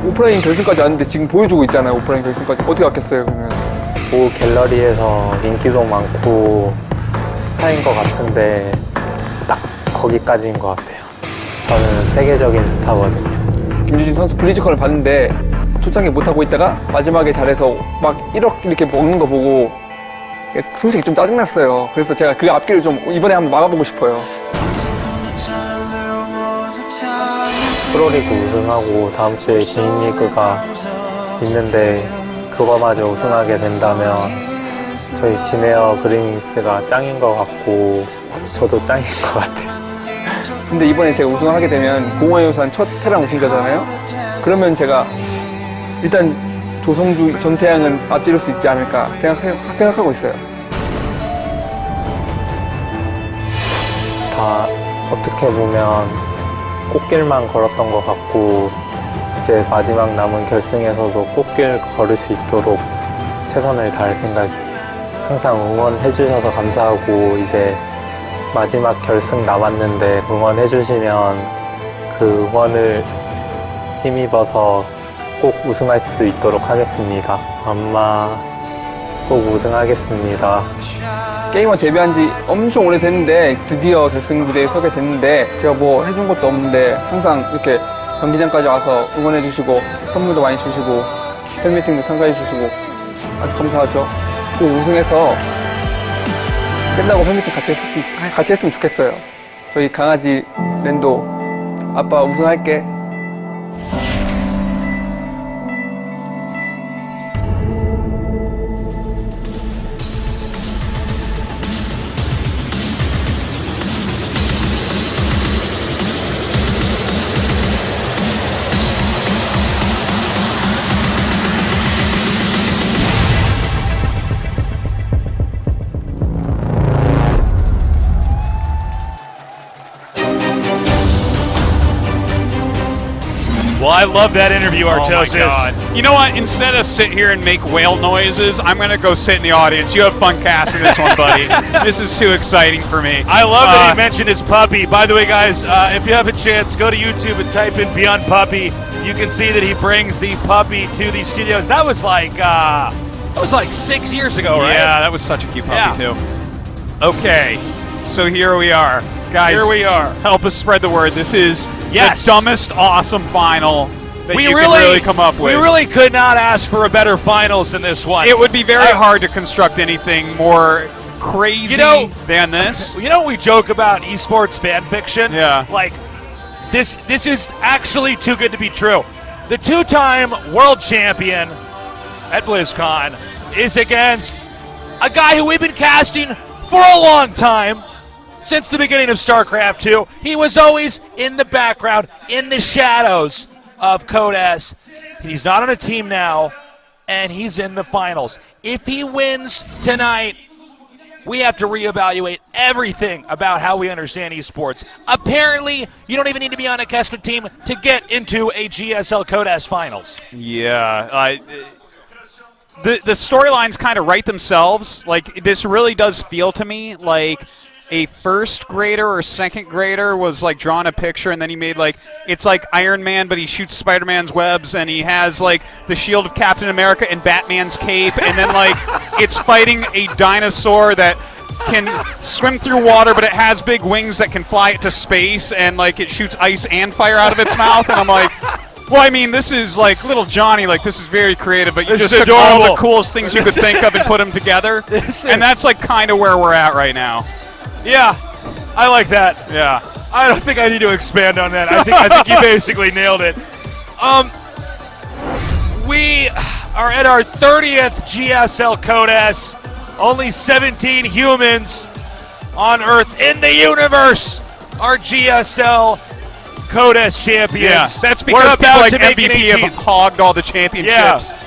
오프라인 결승까지 왔는데 지금 보여주고 있잖아요. 오프라인 결승까지. 어떻게 왔겠어요, 그러면? 모 갤러리에서 인기도 많고 스타인 것 같은데 딱 거기까지인 것 같아요. 저는 세계적인 스타거든요. 김유진 선수 블리즈컨을 봤는데 초창기 못하고 있다가 마지막에 잘해서 막 1억 이렇게 먹는 거 보고 솔직히 좀 짜증났어요. 그래서 제가 그 앞길을 좀 이번에 한번 막아보고 싶어요. 프로리그 우승하고 다음 주에 개인리그가 있는데 그거마저 우승하게 된다면 저희 진에어 그리밍스가 짱인 것 같고 저도 짱인 것 같아요. 근데 이번에 제가 우승하게 되면 공허유산 첫 테란 우승자잖아요. 그러면 제가 일단 조성주, 전태양은 앞지를 수 있지 않을까 생각하고 있어요. 다 어떻게 보면 꽃길만 걸었던 것 같고 이제 마지막 남은 결승에서도 꽃길 걸을 수 있도록 최선을 다할 생각이에요. 항상 응원해 주셔서 감사하고 이제 마지막 결승 남았는데 응원해 주시면 그 응원을 힘입어서 꼭 우승할 수 있도록 하겠습니다. 엄마 꼭 우승하겠습니다. 게이머 데뷔한 지 엄청 오래됐는데 드디어 결승 무대에 서게 됐는데 제가 뭐 해준 것도 없는데 항상 이렇게 경기장까지 와서 응원해 주시고 선물도 많이 주시고 팬미팅도 참가해 주시고 아주 감사하죠. 꼭 우승해서 끝나고 팬미팅 같이 했으면 좋겠어요. 저희 강아지 랜도 아빠 우승할게. Well, I love that interview, Artosis. Oh my God. You know what? Instead of sit here and make whale noises, I'm going to go sit in the audience. You have fun casting this one, buddy. This is too exciting for me. I love that he mentioned his puppy. By the way, guys, if you have a chance, go to YouTube and type in ByuN Puppy. You can see that he brings the puppy to these studios. That was like 6 years ago, right? Yeah, that was such a cute puppy, Yeah. too. Okay, so here we are. Guys, Here we are. Help us spread the word. This is Yes. the dumbest awesome final that We you really can really come up with. We really could not ask for a better finals than this one. It would be very hard to construct anything more crazy than this. You know, we joke about esports fan fiction. Yeah. Like, this is actually too good to be true. The two-time world champion at BlizzCon is against a guy who we've been casting for a long time. Since the beginning of StarCraft 2, he was always in the background, in the shadows of Codes. He's not on a team now, and he's in the finals. If he wins tonight, we have to reevaluate everything about how we understand esports. Apparently, you don't even need to be on a Kestra team to get into a GSL Codes finals. Yeah, the storylines kind of write themselves. Like, this really does feel to me like a first grader or second grader was like drawing a picture and then he made like, it's like Iron Man but he shoots Spider-Man's webs and he has like the shield of Captain America and Batman's cape and then like it's fighting a dinosaur that can swim through water but it has big wings that can fly it to space and like it shoots ice and fire out of its mouth and I'm like, well, I mean, this is like little Johnny, like this is very creative, but you just took all the coolest things you could think of and put them together. And that's like kind of where we're at right now. Yeah, I like that. Yeah. I don't think I need to expand on that. I think you basically nailed it. We are at our 30th GSL Codes. Only 17 humans on Earth in the universe are GSL Codes champions. Yeah, that's because people like MVP have hogged all the championships. Yeah.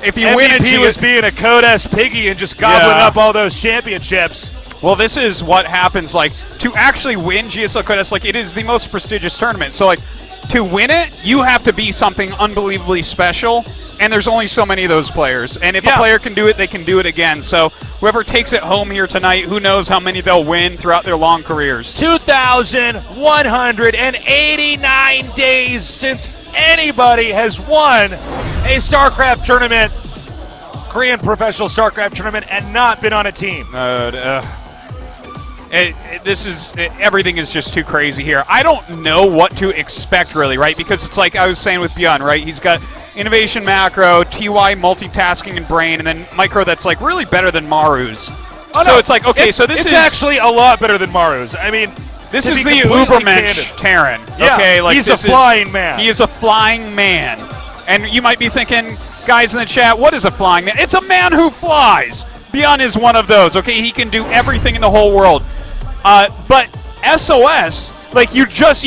If you win MVP was being a Codes piggy and just gobbling up all those championships. Well, this is what happens, like, to actually win GSL Codes, like, it is the most prestigious tournament. So, like, to win it, you have to be something unbelievably special, and there's only so many of those players. And if a player can do it, they can do it again. So, whoever takes it home here tonight, who knows how many they'll win throughout their long careers. 2,189 days since anybody has won a StarCraft tournament, Korean professional StarCraft tournament, and not been on a team. Everything is just too crazy here. I don't know what to expect, really, right? Because it's like I was saying with ByuN, right? He's got innovation macro, TY multitasking and brain, and then micro that's like really better than Maru's. Oh, so no, it's like, okay, so this it's is actually a lot better than Maru's. I mean, this to is be the completely Ubermensch candid. Terran. Yeah, Okay, like he's a this flying man. He is a flying man. And you might be thinking, guys in the chat, what is a flying man? It's a man who flies. ByuN is one of those. Okay, he can do everything in the whole world. But SOS, like you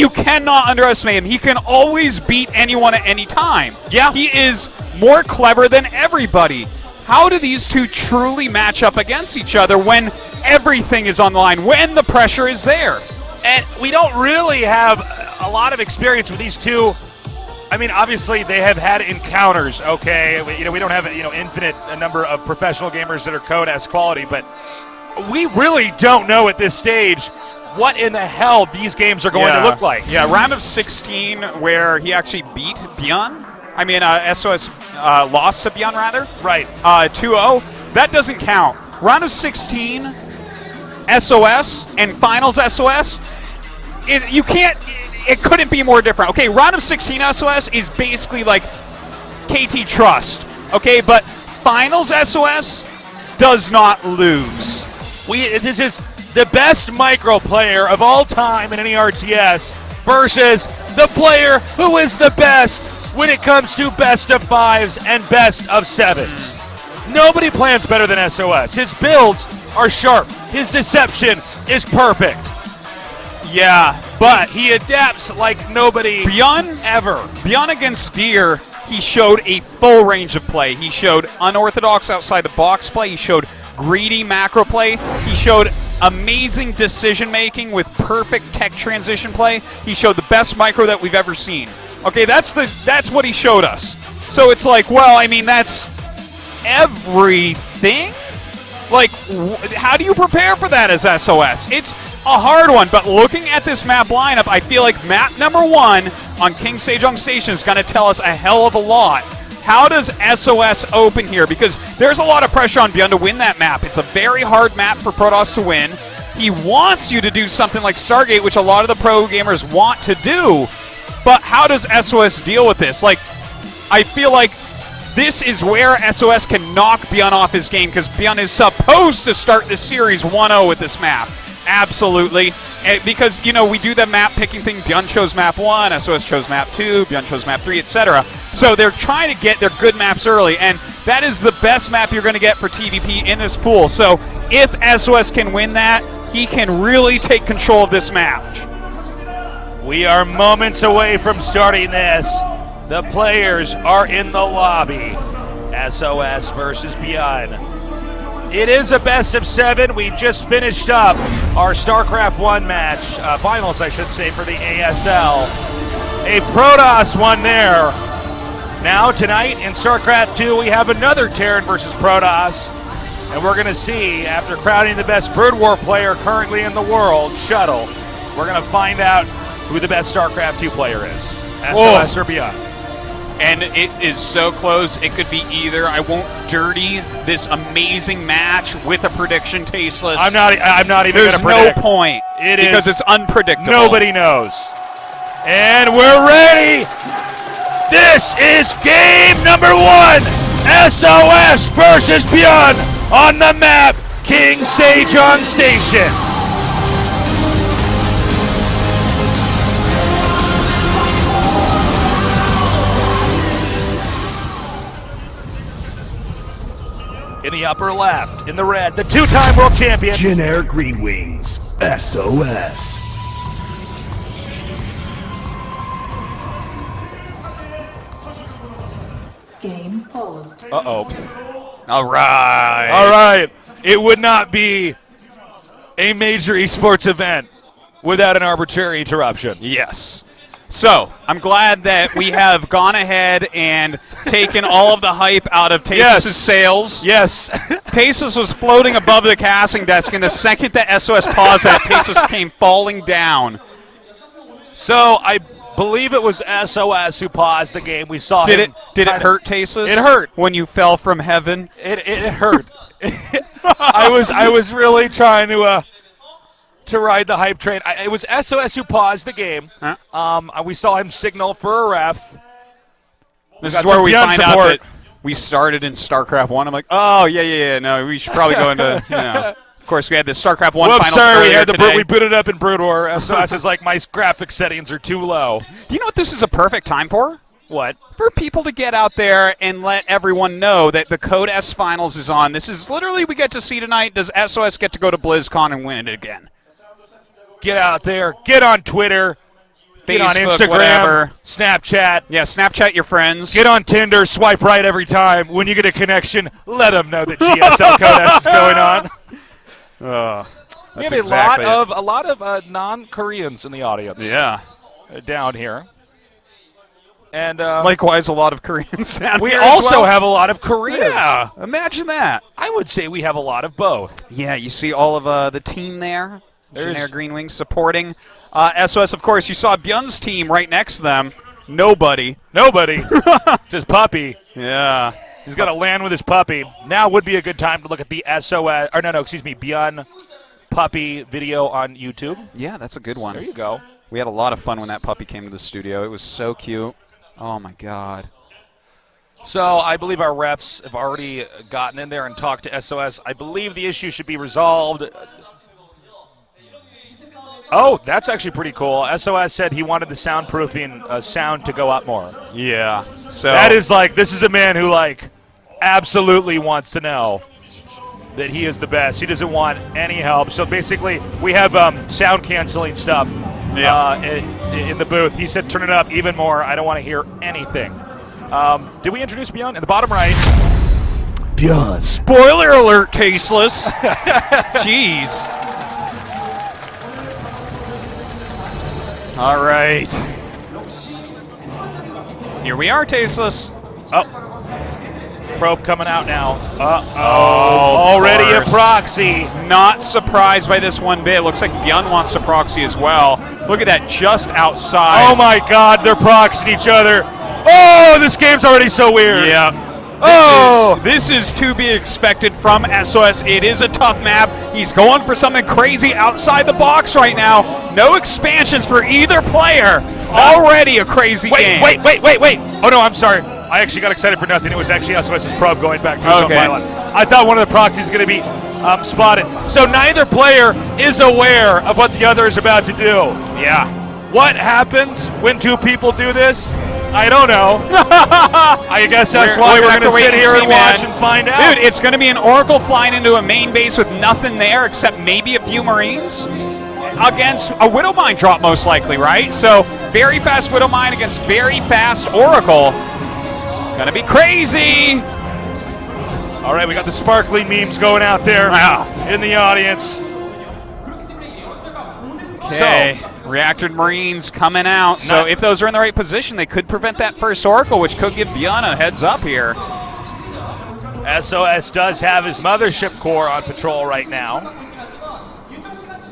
cannot underestimate him. He can always beat anyone at any time. Yeah. He is more clever than everybody. How do these two truly match up against each other when everything is on the line, when the pressure is there? And we don't really have a lot of experience with these two. I mean, obviously they have had encounters. Okay, we don't have infinite number of professional gamers that are code S quality, but we really don't know at this stage what in the hell these games are going to look like. Yeah, round of 16 where he actually beat ByuN. I mean, SOS lost to ByuN, rather. Right. 2-0. That doesn't count. Round of 16, SOS, and finals SOS, it couldn't be more different. Okay, round of 16 SOS is basically like KT Trust. Okay, but finals SOS does not lose. This is the best micro player of all time in any RTS versus the player who is the best when it comes to best of 5s and best of 7s. Nobody plans better than SOS. His builds are sharp. His deception is perfect. Yeah, But he adapts like nobody ByuN ever. ByuN against Deer, he showed a full range of play. He showed unorthodox outside the box play. He showed greedy macro play. He showed amazing decision making with perfect tech transition play. He showed the best micro that we've ever seen. Okay, that's what he showed us. So it's like, well, I mean, that's everything? Like, how do you prepare for that as SOS? It's a hard one, but looking at this map lineup, I feel like map number 1 on King Sejong Station is going to tell us a hell of a lot. How does SOS open here? Because there's a lot of pressure on ByuN to win that map. It's a very hard map for Protoss to win. He wants you to do something like Stargate, which a lot of the pro gamers want to do, but how does SOS deal with this? Like, I feel like this is where SOS can knock ByuN off his game, because ByuN is supposed to start the series 1-0 with this map. Absolutely. Because, we do the map picking thing. ByuN chose map 1, SOS chose map 2, ByuN chose map 3, etc. So they're trying to get their good maps early, and that is the best map you're going to get for TVP in this pool. So if SOS can win that, he can really take control of this match. We are moments away from starting this. The players are in the lobby. SOS versus ByuN. It is a best of 7. We just finished up our StarCraft 1 match, finals I should say, for the ASL. A Protoss won there. Now tonight in StarCraft 2 we have another Terran versus Protoss. And we're going to see, after crowning the best Brood War player currently in the world, Shuttle, we're going to find out who the best StarCraft 2 player is. SOS or ByuN. And it is so close, it could be either. I won't dirty this amazing match with a prediction, Tasteless. I'm not even going to predict. There's no point. Because it's unpredictable. Nobody knows. And we're ready. This is game number 1. SOS versus ByuN on the map King Sejong Station. In the upper left, in the red, the 2-time world champion. Generic Green Wings, SOS. Game paused. Uh-oh. All right. All right. It would not be a major esports event without an arbitrary interruption. Yes. So, I'm glad that we have gone ahead and taken all of the hype out of Tasteless' sails. Yes. Tasteless was floating above the casting desk, and the second that SOS paused that, Tasteless came falling down. So, I believe it was SOS who paused the game. We saw Did him it kinda- hurt, Tasteless? It hurt. When you fell from heaven? It hurt. I was really trying to ride the hype train. It was SOS who paused the game. Huh? We saw him signal for a ref. This got is where some we ByuN find out support. that we started in StarCraft 1. I'm like, oh, yeah. No, we should probably go into, Of course, we had the StarCraft 1 Whoops, finals sorry, earlier today. we booted up in Brood War. SOS is like, my graphic settings are too low. Do you know what this is a perfect time for? What? For people to get out there and let everyone know that the Code S Finals is on. This is literally we get to see tonight. Does SOS get to go to BlizzCon and win it again? Get out there. Get on Twitter. Get on Facebook, Instagram. whatever. Snapchat. Yeah, Snapchat your friends. Get on Tinder. Swipe right every time. When you get a connection, let them know that GSL Code S is going on. We have exactly a lot of non-Koreans in the audience. Yeah. Down here. And Likewise, a lot of Koreans down we here also as well. have a lot of Koreans. Yeah, imagine that. I would say we have a lot of both. Yeah, you see all of the team there. There's- Engineer Green Wings supporting. SOS, of course, you saw ByuN's team right next to them. Nobody. Nobody. It's his puppy. Yeah. He's got to land with his puppy. Now would be a good time to look at the SOS, or ByuN puppy video on YouTube. Yeah, that's a good one. There you go. We had a lot of fun when that puppy came to the studio. It was so cute. Oh, my God. So I believe our reps have already gotten in there and talked to SOS. I believe the issue should be resolved. Oh, that's actually pretty cool. SOS said he wanted the soundproofing sound to go up more. Yeah. So That is like, this is a man who absolutely wants to know that he is the best. He doesn't want any help. So basically, we have sound canceling stuff in the booth. He said, turn it up even more. I don't want to hear anything. Did we introduce ByuN? In the bottom right. ByuN. Spoiler alert, Tasteless. Jeez. All right. Here we are, Tasteless. Probe coming out now. Oh, Already a course. proxy. Not surprised by this one bit. Looks like ByuN wants to proxy as well. Look at that, just outside. Oh my God, they're proxying each other. Oh, this game's already so weird. Yeah. This is to be expected from SOS. It is a tough map. He's going for something crazy outside the box right now. No expansions for either player. Already a crazy game. Wait. Oh no, I'm sorry. I actually got excited for nothing. It was actually SOS's probe going back to his own pylon. I thought one of the proxies was going to be spotted. So neither player is aware of what the other is about to do. Yeah. What happens when two people do this? I don't know. I guess that's why we're going to sit here and watch and find out. Dude, it's going to be an Oracle flying into a main base with nothing there except maybe a few Marines against a Widow Mine drop most likely, right? So very fast Widow Mine against very fast Oracle. Going to be crazy. All right, we got the sparkling memes going out there in the audience. Okay. Reactored Marines coming out. So if those are in the right position, they could prevent that first Oracle, which could give ByuN a heads up here. SOS does have his Mothership Core on patrol right now.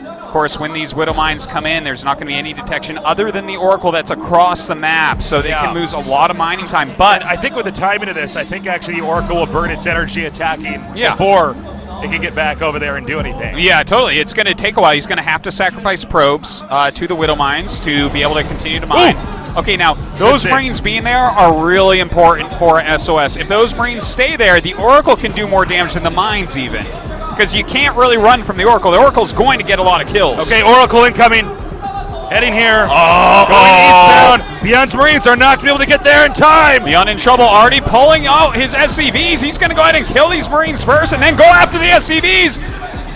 Of course, when these Widow Mines come in, there's not going to be any detection other than the Oracle that's across the map, so they can lose a lot of mining time. But I think with the timing of this, I think actually the Oracle will burn its energy attacking before it can get back over there and do anything. yeah, totally. It's going to take a while. He's going to have to sacrifice probes to the Widow Mines to be able to continue to mine. Okay, now, those Marines being there are really important for SOS. If those Marines stay there, the Oracle can do more damage than the mines even. Because you can't really run from the Oracle. The Oracle's going to get a lot of kills. Okay, Oracle incoming. Heading here. Going eastbound. ByuN's Marines are not going to be able to get there in time. ByuN in trouble, already pulling out his SCVs. He's going to go ahead and kill these Marines first and then go after the SCVs.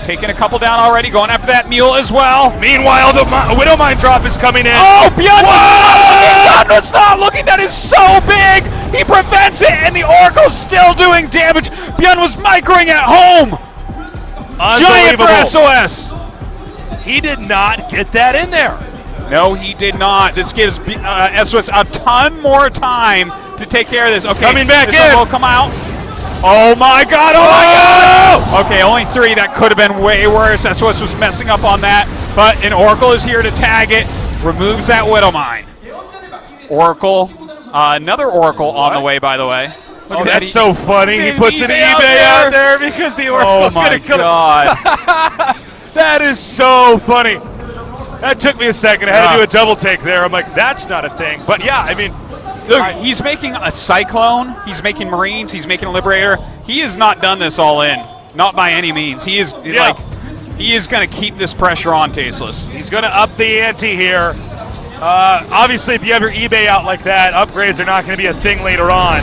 Taking a couple down already, going after that mule as well. Meanwhile, the Widow Mine drop is coming in. Oh, ByuN was not looking. That is so big. He prevents it, and the Oracle's still doing damage. ByuN was microing at home. Giant for SOS. He did not get that in there. No, he did not. This gives SOS a ton more time to take care of this. Okay, coming back this in. one will come out. Oh my God! Oh my God! Okay, only 3. That could have been way worse. SOS was messing up on that, but an Oracle is here to tag it. Removes that Widow Mine. Oracle. Another Oracle on the way, by the way. Look Oh, at that's so funny. He An puts an eBay eBay out out there because the Oracle Oh my could've- god. That is so funny. That took me a second. I had to do a double take there. I'm like, that's not a thing. But yeah, I mean, Look, he's making a Cyclone, he's making Marines, he's making a Liberator. He has not done this all in. Not by any means. He is going to keep this pressure on Tasteless. he's going to up the ante here. Obviously, if you have your eBay out like that, upgrades are not going to be a thing later on.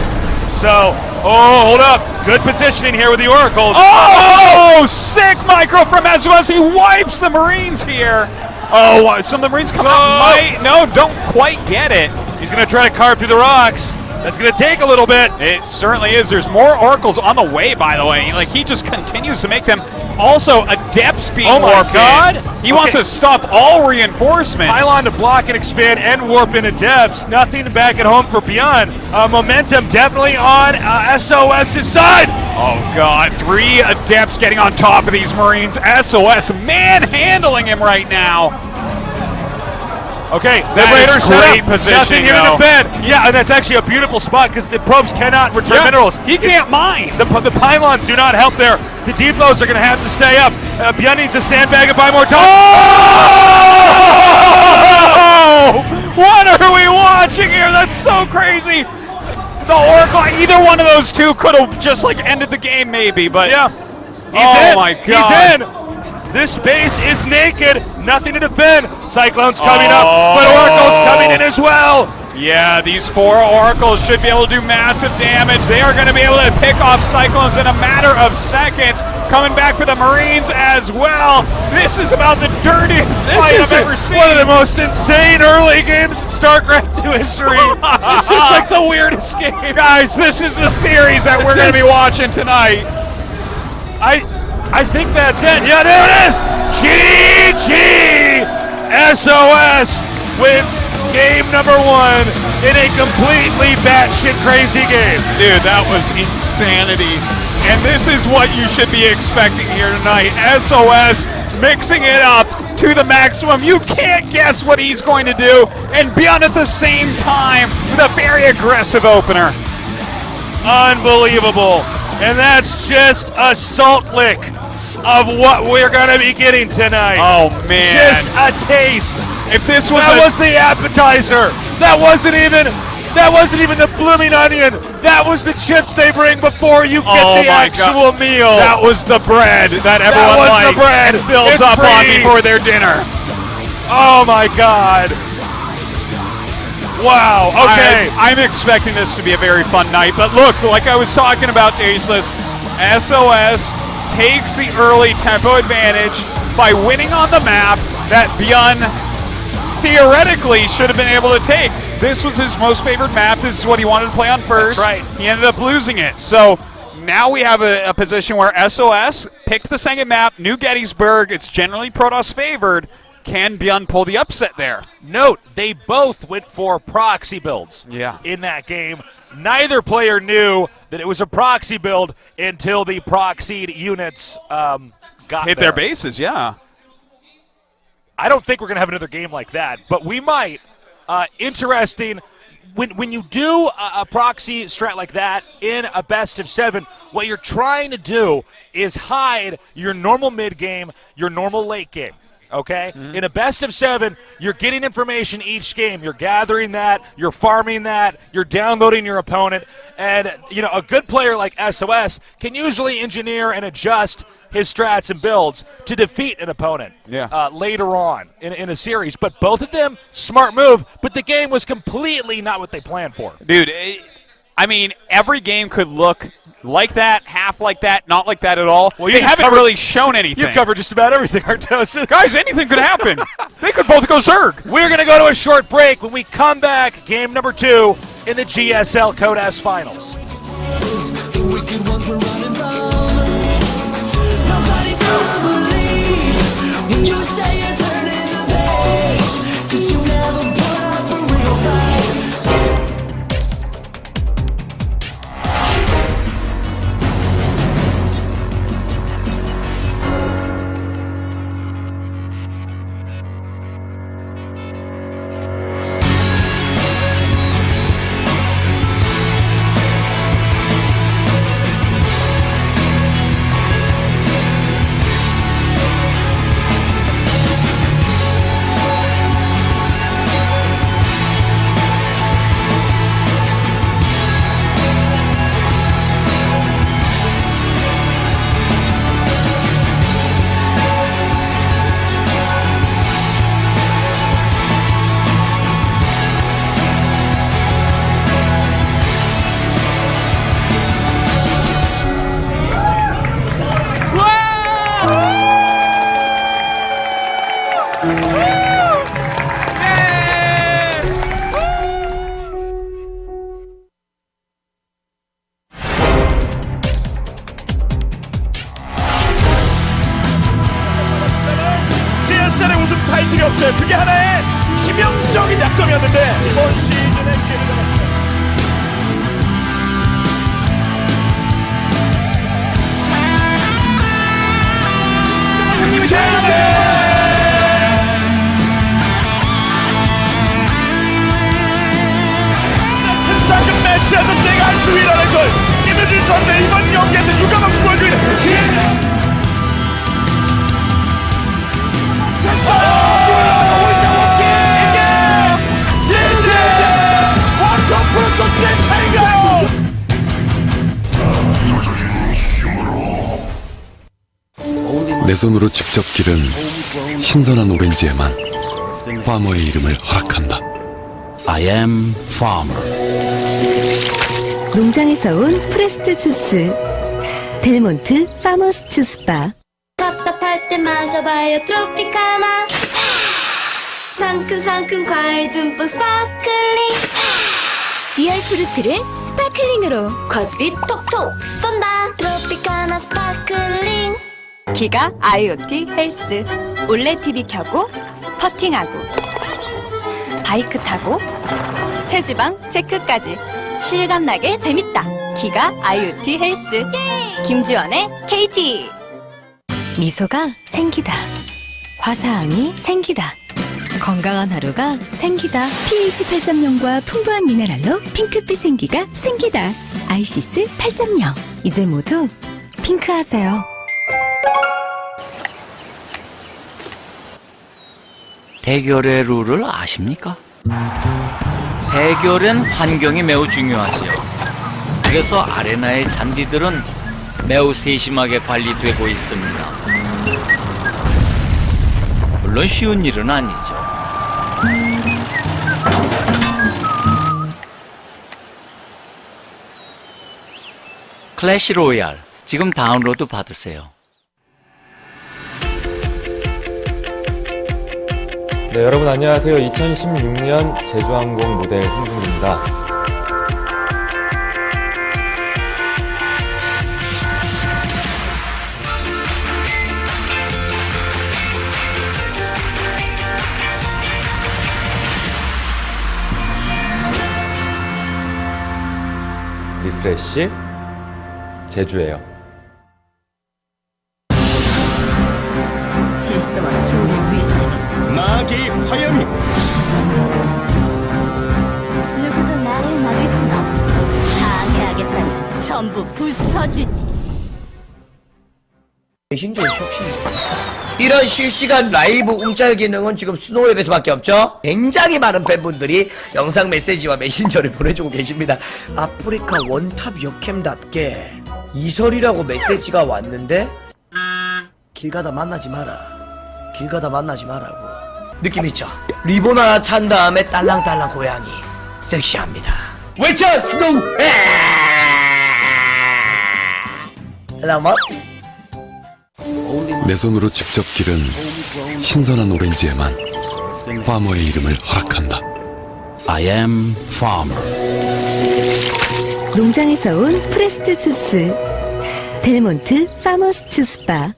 So, hold up. Good positioning here with the Oracles. Oh, sick micro from SOS. He wipes the Marines here. Oh, some of the Marines come out. No, don't quite get it. He's going to try to carve through the rocks. That's going to take a little bit. It certainly is. There's more Oracles on the way, by the way. Like, he just continues to make them. Also, Adepts being Oh my warped God. in. He wants to stop all reinforcements. Pylon to block and expand and warp into depths. Nothing back at home for ByuN. Momentum definitely on SOS's side. Oh, God. 3 Adepts getting on top of these Marines. SOS manhandling him right now. Okay, That Liberator is set great up. positioning, Nothing here to though. defend. Yeah, and that's actually a beautiful spot because the probes cannot return minerals. He can't mine. The pylons do not help there. The depots are going to have to stay up. ByuN needs to sandbag and buy more time. Oh! What are we watching here? That's so crazy. The Oracle, either one of those two could have just like ended the game maybe, but Yeah. oh my God. He's in. This base is naked. Nothing to defend. Cyclone's coming up, but Oracle's coming in as well. Yeah, these 4 Oracles should be able to do massive damage. They are going to be able to pick off Cyclones in a matter of seconds. Coming back for the Marines as well. This is about the dirtiest fight I've ever seen. One of the most insane early games in StarCraft 2 history. This is like the weirdest game. Guys, this is the series that we're going to be watching tonight. I think that's it. Yeah, there it is. GG. SOS wins game number 1 in a completely batshit crazy game. Dude, that was insanity. And this is what you should be expecting here tonight. SOS mixing it up to the maximum. You can't guess what he's going to do. And ByuN at the same time with a very aggressive opener. Unbelievable. And that's just a salt lick of what we're going to be getting tonight. Oh, man. Just a taste. If this was That was the appetizer. That wasn't even the blooming onion. That was the chips they bring before you get Oh the my actual God. meal. That was the bread that everyone was likes the bread. and fills It's up on free. before their dinner. Oh my God. Wow. Okay. I'm expecting this to be a very fun night. But look, like I was talking about, Tasteless, SOS takes the early tempo advantage by winning on the map that ByuN theoretically should have been able to take. This was his most favored map. This is what he wanted to play on first. That's right. He ended up losing it. So now we have a position where SOS picked the second map, New Gettysburg. It's generally Protoss favored. Can ByuN pull the upset there? Note, they both went for proxy builds Yeah. in that game. Neither player knew that it was a proxy build until the proxied units got Hit their bases, yeah. I don't think we're going to have another game like that, but we might. Interesting. When you do a proxy strat like that in a best of 7, what you're trying to do is hide your normal mid game, your normal late game. Okay? In a best of 7, you're getting information each game. You're gathering that, you're farming that, you're downloading your opponent. And, you know, a good player like SOS can usually engineer and adjust his strats and builds to defeat an opponent later on in a series. But both of them, smart move, but the game was completely not what they planned for. Dude, I mean, every game could look like that, half like that, not like that at all. Well, they haven't really shown anything. You covered just about everything, Artosis. Guys, anything could happen. They could both go Zerg. We're going to go to a short break. When we come back, game number 2 in the GSL Code S Finals. The wicked ones were running from. Nobody's gonna believe when you say you're turning the page, 'cause you never put up a real fight. 타이틀이 없어요. 그게 하나의 치명적인 약점이었는데 이번 시즌에 기회를 잡았습니다. 작은 매치에서 내가 주의라는 걸 김효준 선수의 이번 경기에서 유감없이 보여주는 내 손으로 직접 기른 신선한 오렌지에만 파머의 이름을 허락한다. I am farmer. 농장에서 온 프레스트 주스 델몬트 파머스 주스바. 답답할 때 마셔봐요 트로피카나. 상큼상큼 과일 듬뿍 스파클링. 리얼 프루트를 스파클링으로 과즙이 톡톡 쏜다. 트로피카나 스파클링. 기가 IoT 헬스. 올레 TV 켜고 퍼팅하고 바이크 타고 체지방 체크까지 실감나게 재밌다. 기가 IoT 헬스. 김지원의 KT. 미소가 생기다. 화사함이 생기다. 건강한 하루가 생기다. pH 8.0과 풍부한 미네랄로 핑크빛 생기가 생기다. 아이시스 8.0. 이제 모두 핑크하세요. 대결의 룰을 아십니까? 대결엔 환경이 매우 중요하지요. 그래서 아레나의 잔디들은 매우 세심하게 관리되고 있습니다. 물론 쉬운 일은 아니죠. 클래시 로얄 지금 다운로드 받으세요. 네, 여러분 안녕하세요. 2016년 제주항공 모델 송중기입니다. 리프레쉬 제주예요. 질서와 수호를 위해서라면 마귀 화염이 누구도 나를 막을 순 없어. 방해하겠다면 전부 부숴주지. 이런 실시간 라이브 움짤 기능은 지금 스노우웹에서밖에 없죠. 굉장히 많은 팬분들이 영상 메시지와 메신저를 보내주고 계십니다. 아프리카 원탑 역캠답게 이설이라고 메시지가 왔는데 길 가다 만나지 마라. 길 가다 만나지 마라고. 느낌 있죠? 리본 하나 찬 다음에 딸랑딸랑 고양이 섹시합니다. 외쳐 스노우. 라마. 내 손으로 직접 기른 신선한 오렌지에만 파머의 이름을 허락한다. I am farmer. 농장에서 온 프레스트 주스 델몬트 파머스 주스바.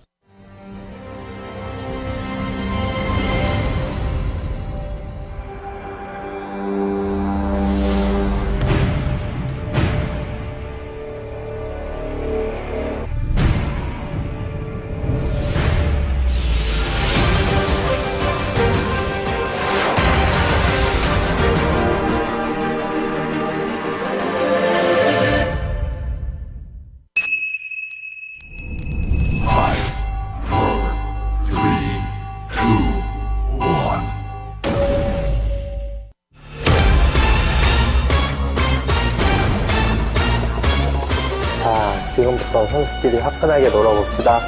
자, 지금부터 선수끼리 화끈하게 놀아봅시다.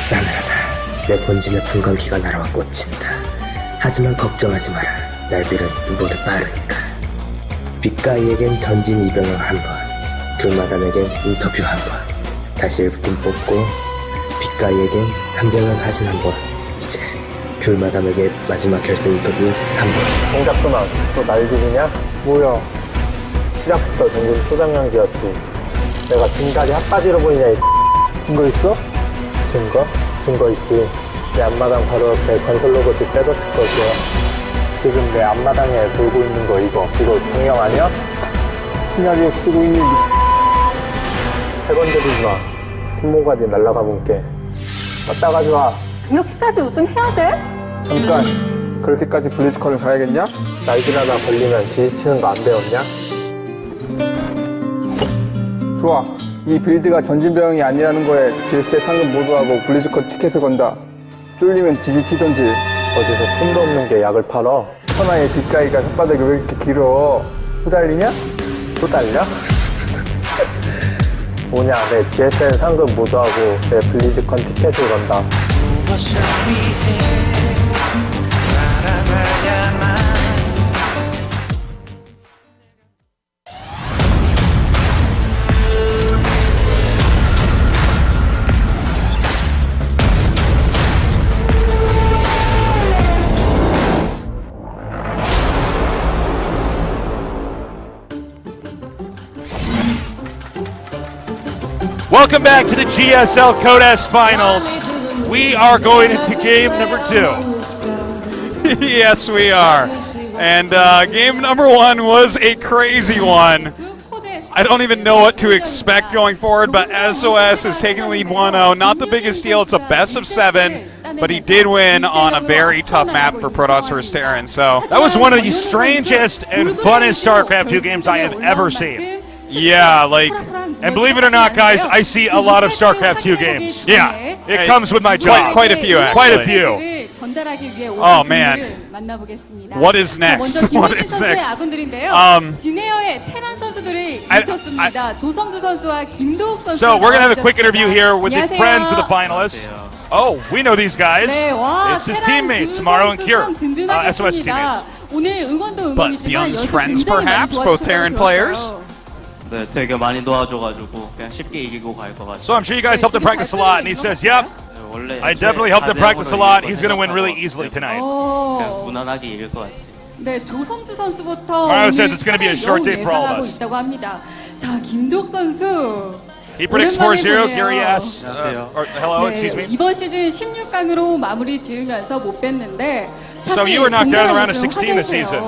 싸늘하다. 내 본진의 분광기가 날아와 꽂힌다. 하지만 걱정하지 마라. 날비는 눈보다 빠르니까. 빛가이에겐 전진 이병영 한 번, 불마담에겐 인터뷰 한 번, 다시 일꾼 뽑고 빛가이에겐 3병영 사신 한 번, 이제 불마담에게 마지막 결승 인터뷰 한 번. 동작구나, 또 날기느냐? 뭐야? 시작부터 전진 초장량지였지. 내가 등다리 핫바지로 보이냐? 이 증거 있어? 증거? 준 거 있지. 내 앞마당 바로 옆에 건설 로봇이 떼졌을 거고요. 지금 내 앞마당에 돌고 있는 거 이거 공영 아니야? 시나리오 쓰고 있는 100원 들이지 마. 스모가디 날라가 볼게. 왔다 가져와. 이렇게까지 우승해야 돼? 잠깐, 그렇게까지 블리즈컨을 가야겠냐? 날개 하나 걸리면 지지치는 거 안 배웠냐? 좋아. 이 빌드가 전진병이 아니라는 거에 GSL 상금 모두하고 블리즈컨 티켓을 건다. 쫄리면 뒤지치던지. 어디서 틈도 없는 게 약을 팔어? 천하의 뒷가이가 혓바닥이 왜 이렇게 길어? 후달리냐? 또 달려? 뭐냐, 내 GSL 상금 모두하고 내 블리즈컨 티켓을 건다. Welcome back to the GSL Codes Finals. We are going into game number 2. Yes, we are. And game number 1 was a crazy one. I don't even know what to expect going forward, but SOS is taking the lead 1-0. Not the biggest deal. It's a best of 7, but he did win on a very tough map for Protoss vs. Terran. So That was one of the strangest and funnest StarCraft 2 games I have ever seen. yeah, like, And believe it or not, guys, I see a lot of StarCraft 2 games. Yeah, it comes with my job. quite a few, actually. Quite a few. Oh man, what is next? What is next? So we're gonna have a quick interview here with the friends of the finalists. Oh, we know these guys. It's his teammates, Maro and Kira, SOS teammates. But ByuN's friends, perhaps, both Terran players. 네, 되게 많이 도와줘가지고 그냥 쉽게 이기고 갈 것 같아요. So I'm sure you guys helped him practice a lot, and he says, "Yep, I definitely helped him practice a lot. He's gonna win really easily tonight." 그냥 무난하게 이길 것 같아요. 네, 조성주 선수부터 Maro says it's gonna be a short day for all of us. 있다고 합니다. 자, 김도욱 선수. He predicts 4-0. Gary asks, 안녕하세요. hello, excuse me. 이번 시즌 16강으로 마무리 지으면서 못 뺐는데 So you were knocked out in the round of 16 this season.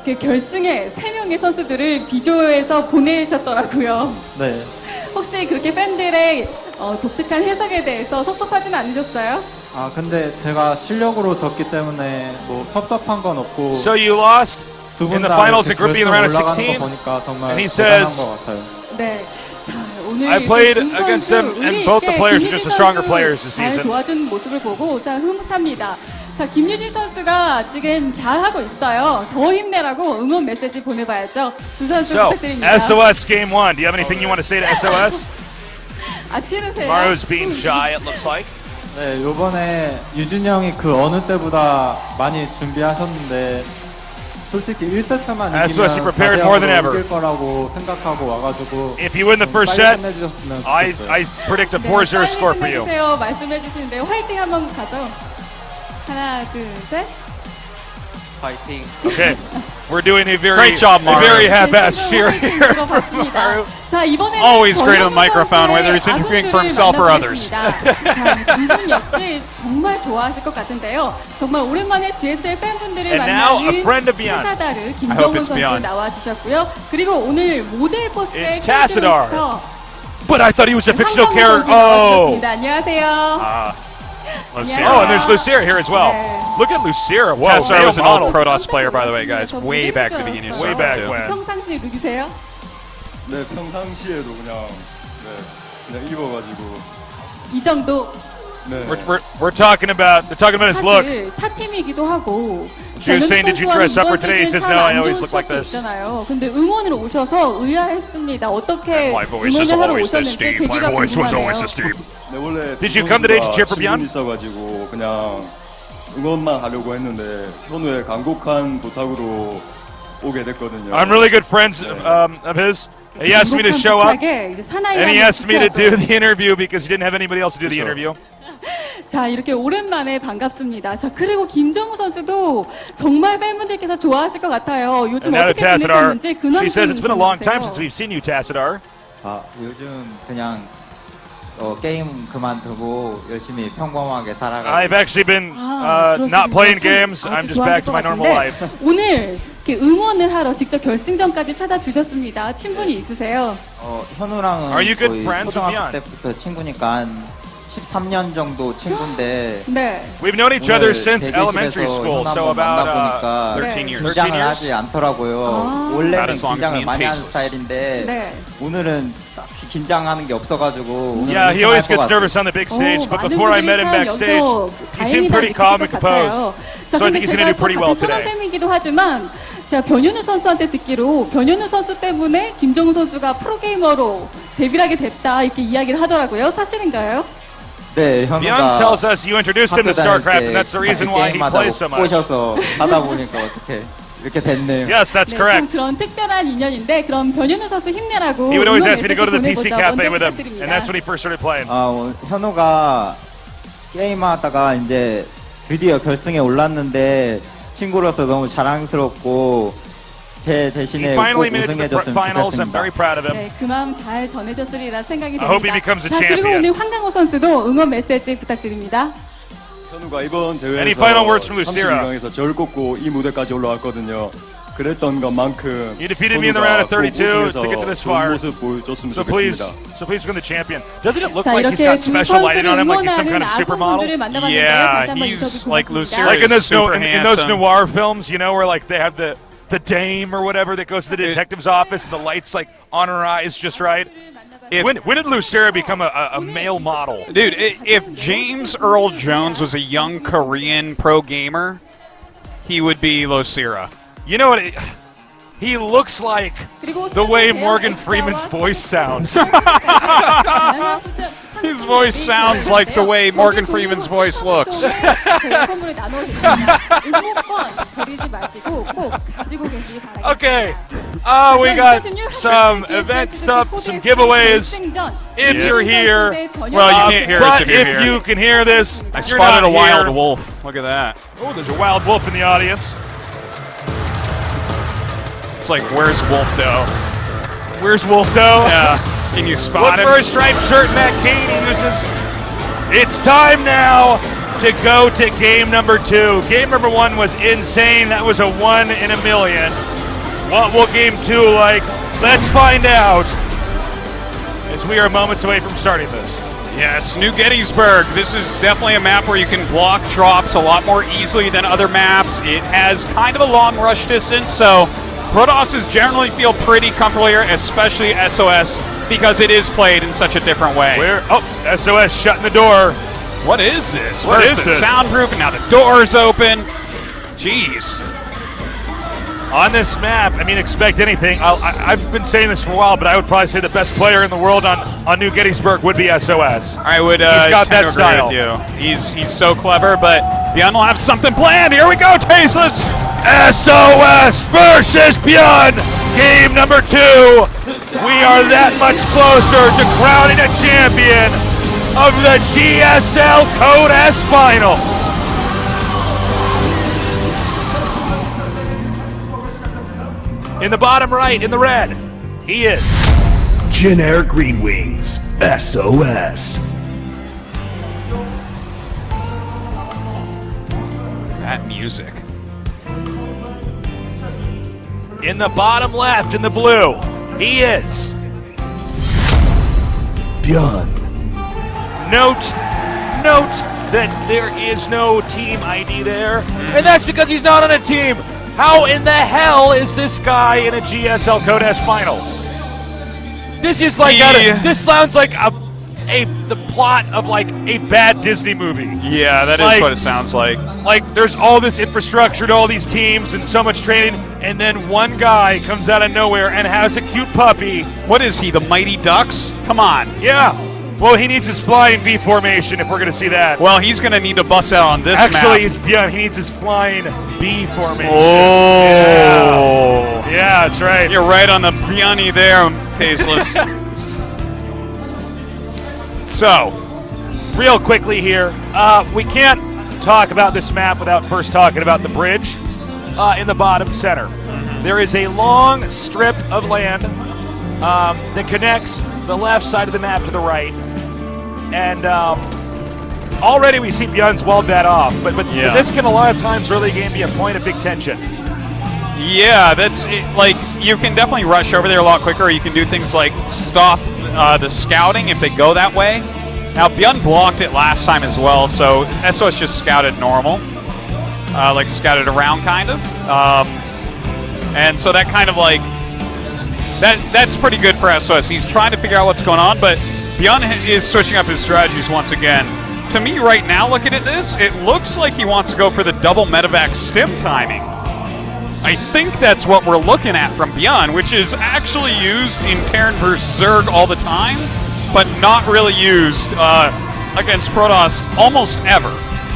그 결승에 3명의 선수들을 비조에서 보내셨더라고요. 네. 혹시 그렇게 팬들의 독특한 해석에 대해서 섭섭하진 않으셨어요? 아 근데 제가 실력으로 졌기 때문에 뭐 섭섭한 건 없고. So you lost 두 분 in the 다 finals 이렇게 and group B in the round of 결승 16, 올라가는 거 보니까 정말 and he 대단한 says, 것 같아요. 네. 자, 오늘 I played 김 against 선수, them, and 의리 both the 있게 players are 김유진 just the stronger 선수 players this 잘 season. 도와준 모습을 보고 자 흐뭇합니다. 자, 김유진 선수가 지금 잘하고 있어요. 더 힘내라고 응원 메시지 보내봐야죠. 두 선수 So, 부탁드립니다. SOS game 1. Do you have anything you want to say to SOS? 아, 싫으세요? Maro's being shy, it looks like. 네, 요번에 유진이 형이 그 어느 때보다 많이 준비하셨는데 솔직히 1세트만 SOS, 이기면 he prepared more than ever. 이길 거라고 생각하고 와가지고 If you win the first set, 끝내주셨으면 I 좋겠어요. predict a 네, 4-0 score for you. 해주세요. 말씀해 주시는데 화이팅 한번 가죠. 하나, 둘, 셋. 파이팅. Okay, we're doing a very, Great job, Maru. very half-assed cheer here from 들어봤습니다. Maru. 자, 이번에는 Always great on the 권영우 microphone, 선수의 whether he's interviewing for 아군들을 himself or others. 만나보겠습니다. 자, 두분 역시 정말 좋아하실 것 같은데요. 정말 오랜만에 GSL 팬분들을 And now a 만나는 friend of ByuN. 타사다르 I hope 김정훈 it's 선수 ByuN. 나와주셨고요. 그리고 오늘 모델 버스의 It's Tassadar. 캐릭터로서 But I thought he was a fictional 상정우 character. 선수 Oh. 나와주셨습니다. 안녕하세요. Lucira. Oh, and there's Lucira here as well. 네. Look at Lucira. Whoa, Tessar male was an model. old Protoss player, by the way, guys. Way back at the beginning of Way StarCraft back 2. when. 평상시 룩이세요? 네, 평상시에도 그냥 입어가지고. 이 정도. 네. We're talking about his look. 사실 타팀이기도 하고. She was saying, "Did you dress up for today?" He says, "No, I always look like this." 있잖아요. 근데 응원을 오셔서 의아했습니다. 어떻게 My voice is 응원을 하러 always this 오셨는지 deep. My 계기가 voice was 궁금하네요. always this deep. 네, 원래 Did you come today to cheer for ByuN? 있어가지고 그냥 응원만 하려고 했는데 현우의 간곡한 부탁으로 오게 됐거든요. I'm really good friends of his. He asked me to show up, and he asked me to do the interview because he didn't have anybody else to do the interview. 자, 이렇게 오랜만에 반갑습니다. 자, 그리고 김정우 선수도 정말 팬분들께서 좋아하실 것 같아요. 요즘 And now to 어떻게 Tassadar. 지내셨는지 근황 She says 좀 it's been a long time 전해주세요. since we've seen you, Tassadar. 아 요즘 그냥 게임 그만두고 열심히 평범하게 살아가고. I've actually been not playing games. I'm just back to my normal life. 오늘 이렇게 응원을 하러 직접 결승전까지 찾아주셨습니다. 친분이 있으세요? 현우랑은 Are you good 거의 friends with 초등학교 ByuN? 때부터 친구니까 한 13년 정도 친구인데 네. We've known each other 오늘 since elementary 대기실에서 school, 현우 so 한번 about 만나보니까 13 years. 긴장을 하지 않더라고요. About 원래는 as long as 긴장을 me and 많이 하는 Tasteless. 스타일인데 네. 오늘은 딱히 긴장하는 게 없어가지고 오늘은 Yeah, he always 우승할 것 gets 같아요. nervous on the big stage, but 많은 before I met 분들이 him 참 backstage, 여기서 he seemed pretty calm and composed. 자, So I 근데 think he's going to 제가 do pretty well 같은 today. 천안뱀이기도 하지만 제가 변현우 선수한테 듣기로 변현우 선수 때문에 김정우 선수가 프로게이머로 데뷔를 하게 됐다 이렇게 이야기를 하더라고요. 사실인가요? 네, ByuN 현우가 tells us you introduced him to 학교 다닐 StarCraft, 때 and that's the reason 같이 why he 게임하다고 plays so much. 꼬셔서 하다 보니까 어떻게 이렇게 됐네요. Yes, that's 네, correct. 좀 그런 특별한 인연인데 그럼 변현우 선수 힘내라고 He would always 응원 ask me to go to the 메시지 PC 보내보자. cafe 먼저 with him, 부탁드립니다. and that's when he first started playing. 현우가 게임하다가 이제 드디어 결승에 올랐는데 친구로서 너무 자랑스럽고 제 He 대신에 꼭 finally made it to the 우승해줬으면 finals. I'm 좋겠습니다. very proud of him. 네, 그 마음 잘 전해졌으리라 생각이 I hope he 됩니다. becomes a 자, 그리고 champion. 오늘 황강호 선수도 응원 메시지 부탁드립니다. 현우가 이번 대회에서 Any final words from Lucera? 32강에서 저를 꺾고 이 무대까지 올라왔거든요. 그랬던 것만큼 You defeated me in the round of 32 우승해서 to get to this 좋은 far. 모습 보여줬으면 So please become the champion. Doesn't it look 자, like he's 이렇게 got 두 special lighting 선수를 on him, like he's some kind 응원하는 of supermodel? 아군분들을 만나봤는데요. Yeah, 다시 한번 he's 인터뷰 like 고맙습니다. Lucera. Like in those, Super in those handsome. noir films, you know, where like they have the dame or whatever that goes to the detective's office and the lights like on her eyes just right. When did Lucera become a male model? Dude, if James Earl Jones was a young Korean pro gamer, he would be Lucera. You know what? He looks like the way Morgan Freeman's voice sounds. His voice sounds like the way Morgan Freeman's voice looks. 선물을 나눠드립니다. 응원권 버리지 마시고 꼭 가지고 계시기 바랍니다. Okay. We got some event stuff, some giveaways. If you're here, Well, you can't hear us but if you're here. you can hear this, I you're spotted not a wild here. wolf. Look at that. Oh, there's a wild wolf in the audience. It's like, where's Wolfdo? Where's Wolfdo? Yeah. Can you spot Look him? for a striped shirt and that cane he uses. It's time now to go to game number 2. Game number 1 was insane. That was a 1 in a million. What will game 2 like? Let's find out. As we are moments away from starting this. Yes, New Gettysburg. This is definitely a map where you can block drops a lot more easily than other maps. It has kind of a long rush distance, so Protosses generally feel pretty comfortable here, especially SOS, because it is played in such a different way. SOS shutting the door. What is this? What First is the this? soundproof, and now the door's open. Jeez. On this map, I mean, expect anything. I've been saying this for a while, but I would probably say the best player in the world on New Gettysburg would be SOS. I would He's got tend that to agree style. with you. He's so clever, but ByuN will have something planned. Here we go, Tasteless. SOS versus ByuN, game number 2. We are that much closer to crowning a champion of the GSL Code S Finals. In the bottom right, in the red, he is Jin Air Green Wings, SOS. That music. in the bottom left in the blue. He is ByuN. Note that there is no team ID there, and that's because he's not on a team. How in the hell is this guy in a GSL Code S Finals? This is like this sounds like the plot of like a bad Disney movie. Yeah, that is what it sounds like. Like there's all this infrastructure to all these teams and so much training, and then one guy comes out of nowhere and has a cute puppy. What is he, the Mighty Ducks? Come on. Yeah. Well, he needs his flying V formation if we're going to see that. Well, he's going to need to bust out on this map. Actually, it's ByuN. He needs his flying B formation. Oh. Yeah, that's right. You're right on the ByuN there, Tasteless. So, real quickly here, we can't talk about this map without first talking about the bridge in the bottom center. There is a long strip of land that connects the left side of the map to the right. and already we see ByuN's walled that off. But Yeah. this can a lot of times early game be a point of big tension. Yeah, that's it, like you can definitely rush over there a lot quicker. You can do things like stop the scouting if they go that way. Now ByuN blocked it last time as well, so SOS just scouted normal, like scouted around kind of, and so that kind of like that's pretty good for SOS. He's trying to figure out what's going on, but ByuN is switching up his strategies once again. To me, right now, looking at this, it looks like he wants to go for the double medevac stim timing. I think that's what we're looking at from ByuN, which is actually used in Terran versus Zerg all the time, but not really used against Protoss almost ever.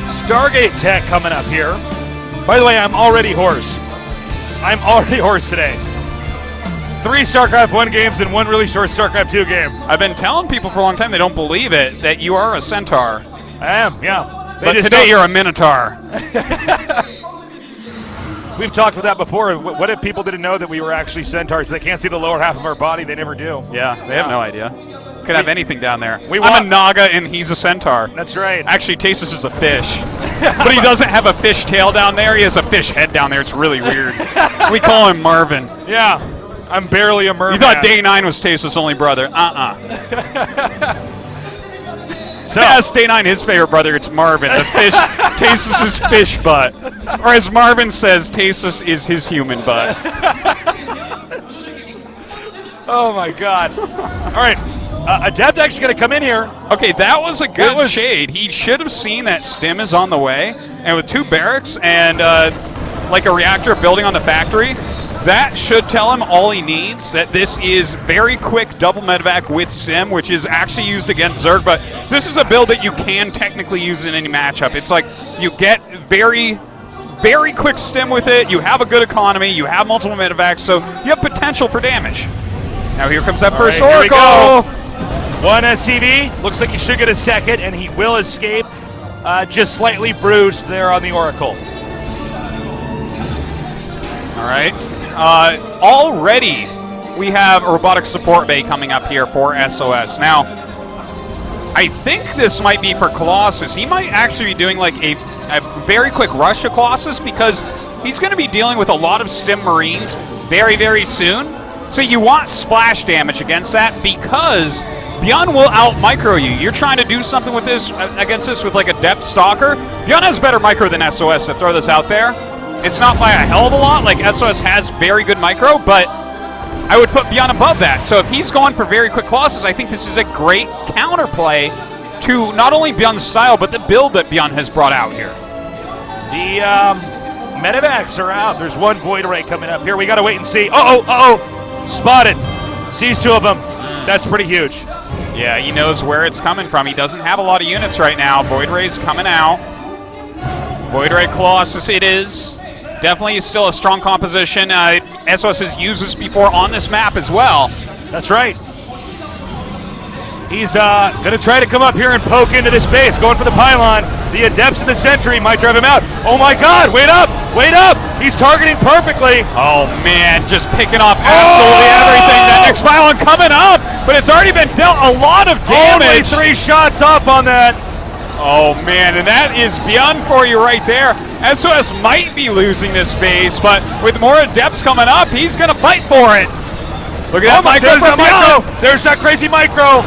Stargate tech coming up here. By the way, I'm already hoarse. I'm already hoarse today. 3 StarCraft 1 games and 1 really short StarCraft 2 game. I've been telling people for a long time they don't believe it, that you are a Centaur. I am, yeah. But today you're a Minotaur. We've talked about that before. What if people didn't know that we were actually centaurs? They can't see the lower half of our body. They never do. Yeah, they have no idea. Could have anything down there. I'm a Naga and he's a Centaur. That's right. Actually, Tasus is a fish. But he doesn't have a fish tail down there. He has a fish head down there. It's really weird. We call him Marvin. Yeah, I'm barely a merman. You thought Day 9 was Tasus' only brother. So ask Day 9 his favorite brother. It's Marvin, the fish. Tasus' fish butt. Or as Marvin says, Tasus is his human butt. Oh my God. All right. Adept actually going to come in here. Okay, that was a good shade. He should have seen that stim is on the way. And with 2 barracks and like a reactor building on the factory, that should tell him all he needs, that this is very quick double medevac with stim, which is actually used against Zerg, but this is a build that you can technically use in any matchup. It's like you get very, very quick stim with it, you have a good economy, you have multiple medevacs, so you have potential for damage. Now here comes that first Oracle! 1 SCV, looks like he should get a second, and he will escape. Just slightly bruised there on the Oracle. All right. Already, we have a robotic support bay coming up here for SOS. Now, I think this might be for Colossus. He might actually be doing like a very quick rush to Colossus because he's going to be dealing with a lot of stim Marines very, very soon. So you want splash damage against that because ByuN will out-micro you. You're trying to do something with this against this with like a depth stalker. ByuN has better micro than SOS, to throw this out there. It's not by a hell of a lot, like SOS has very good micro, but I would put ByuN above that. So if he's going for very quick Colossus, I think this is a great counterplay to not only ByuN's style, but the build that ByuN has brought out here. The medevacs are out. There's 1 Void Ray coming up here. We got to wait and see. Spotted. Sees 2 of them. That's pretty huge. Yeah, he knows where it's coming from. He doesn't have a lot of units right now. Void Ray's coming out. Void Ray Colossus it is. Definitely still a strong composition. SOS has used this before on this map as well. That's right. He's going to try to come up here and poke into this base, going for the pylon. The Adepts in the Sentry might drive him out. Oh my God, wait up, wait up. He's targeting perfectly. Oh man, just picking off absolutely everything. That next pylon coming up, but it's already been dealt a lot of damage. Only 3 shots up on that. Oh man, and that is ByuN for you right there. SOS might be losing this base, but with more Adepts coming up, he's going to fight for it. Look at that micro There's from that micro. ByuN. There's that crazy micro.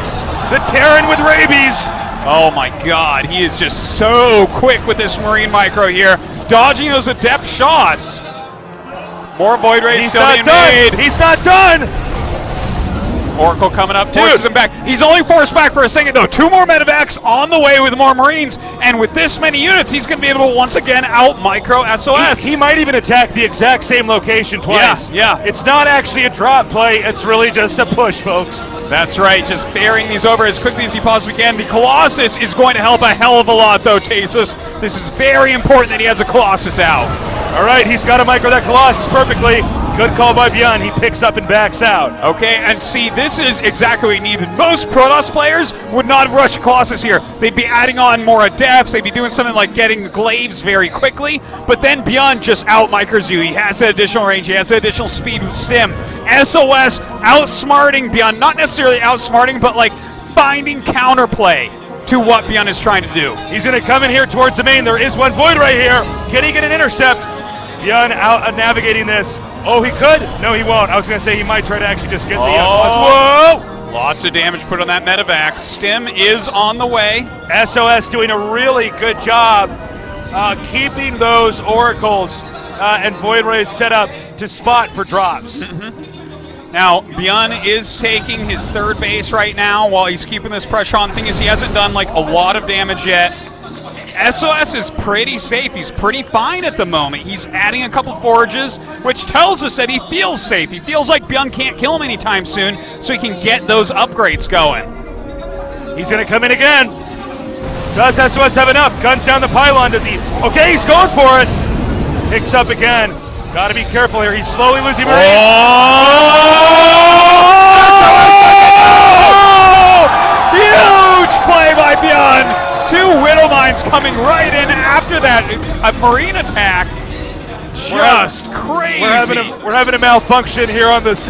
The Terran with rabies. Oh my God, he is just so quick with this Marine micro here, dodging those Adept shots. More Void Rays still being made. He's not done. Oracle coming up, forces him back. He's only forced back for a second, though. 2 more medevacs on the way with more Marines, and with this many units, he's going to be able to once again out-micro SOS. He might even attack the exact same location twice. Yeah. It's not actually a drop play. It's really just a push, folks. That's right, just ferrying these over as quickly as he possibly can. The Colossus is going to help a hell of a lot, though, Tasus. This is very important that he has a Colossus out. All right, he's got to micro that Colossus perfectly. Good call by ByuN. He picks up and backs out. Okay, and see, this is exactly what we needed. Most Protoss players would not have rushed Colossus here. They'd be adding on more Adepts. They'd be doing something like getting Glaives very quickly. But then ByuN just out-micros you. He has that additional range. He has that additional speed with Stim. SOS outsmarting ByuN. Not necessarily outsmarting, but like finding counterplay. to what ByuN is trying to do. He's going to come in here towards the main. There is one void right here. Can he get an intercept? ByuN out navigating this. Oh, he could. No, he won't. I was going to say he might try to actually just get the... Whoa! Lots of damage put on that medevac. Stim is on the way. SOS doing a really good job keeping those oracles and void rays set up to spot for drops. Now, ByuN is taking his third base right now while he's keeping this pressure on. Thing is, he hasn't done like a lot of damage yet. SOS is pretty safe. He's pretty fine at the moment. He's adding a couple forages, which tells us that he feels safe. He feels like ByuN can't kill him anytime soon, so he can get those upgrades going. He's going to come in again. Does SOS have enough? Guns down the pylon. Does he? Okay, he's going for it. Picks up again. Got to be careful here. He's slowly losing Marines. Huge play by ByuN. Two Widow Mines coming right in after that. A Marine attack. Just crazy. We're having a malfunction here on this.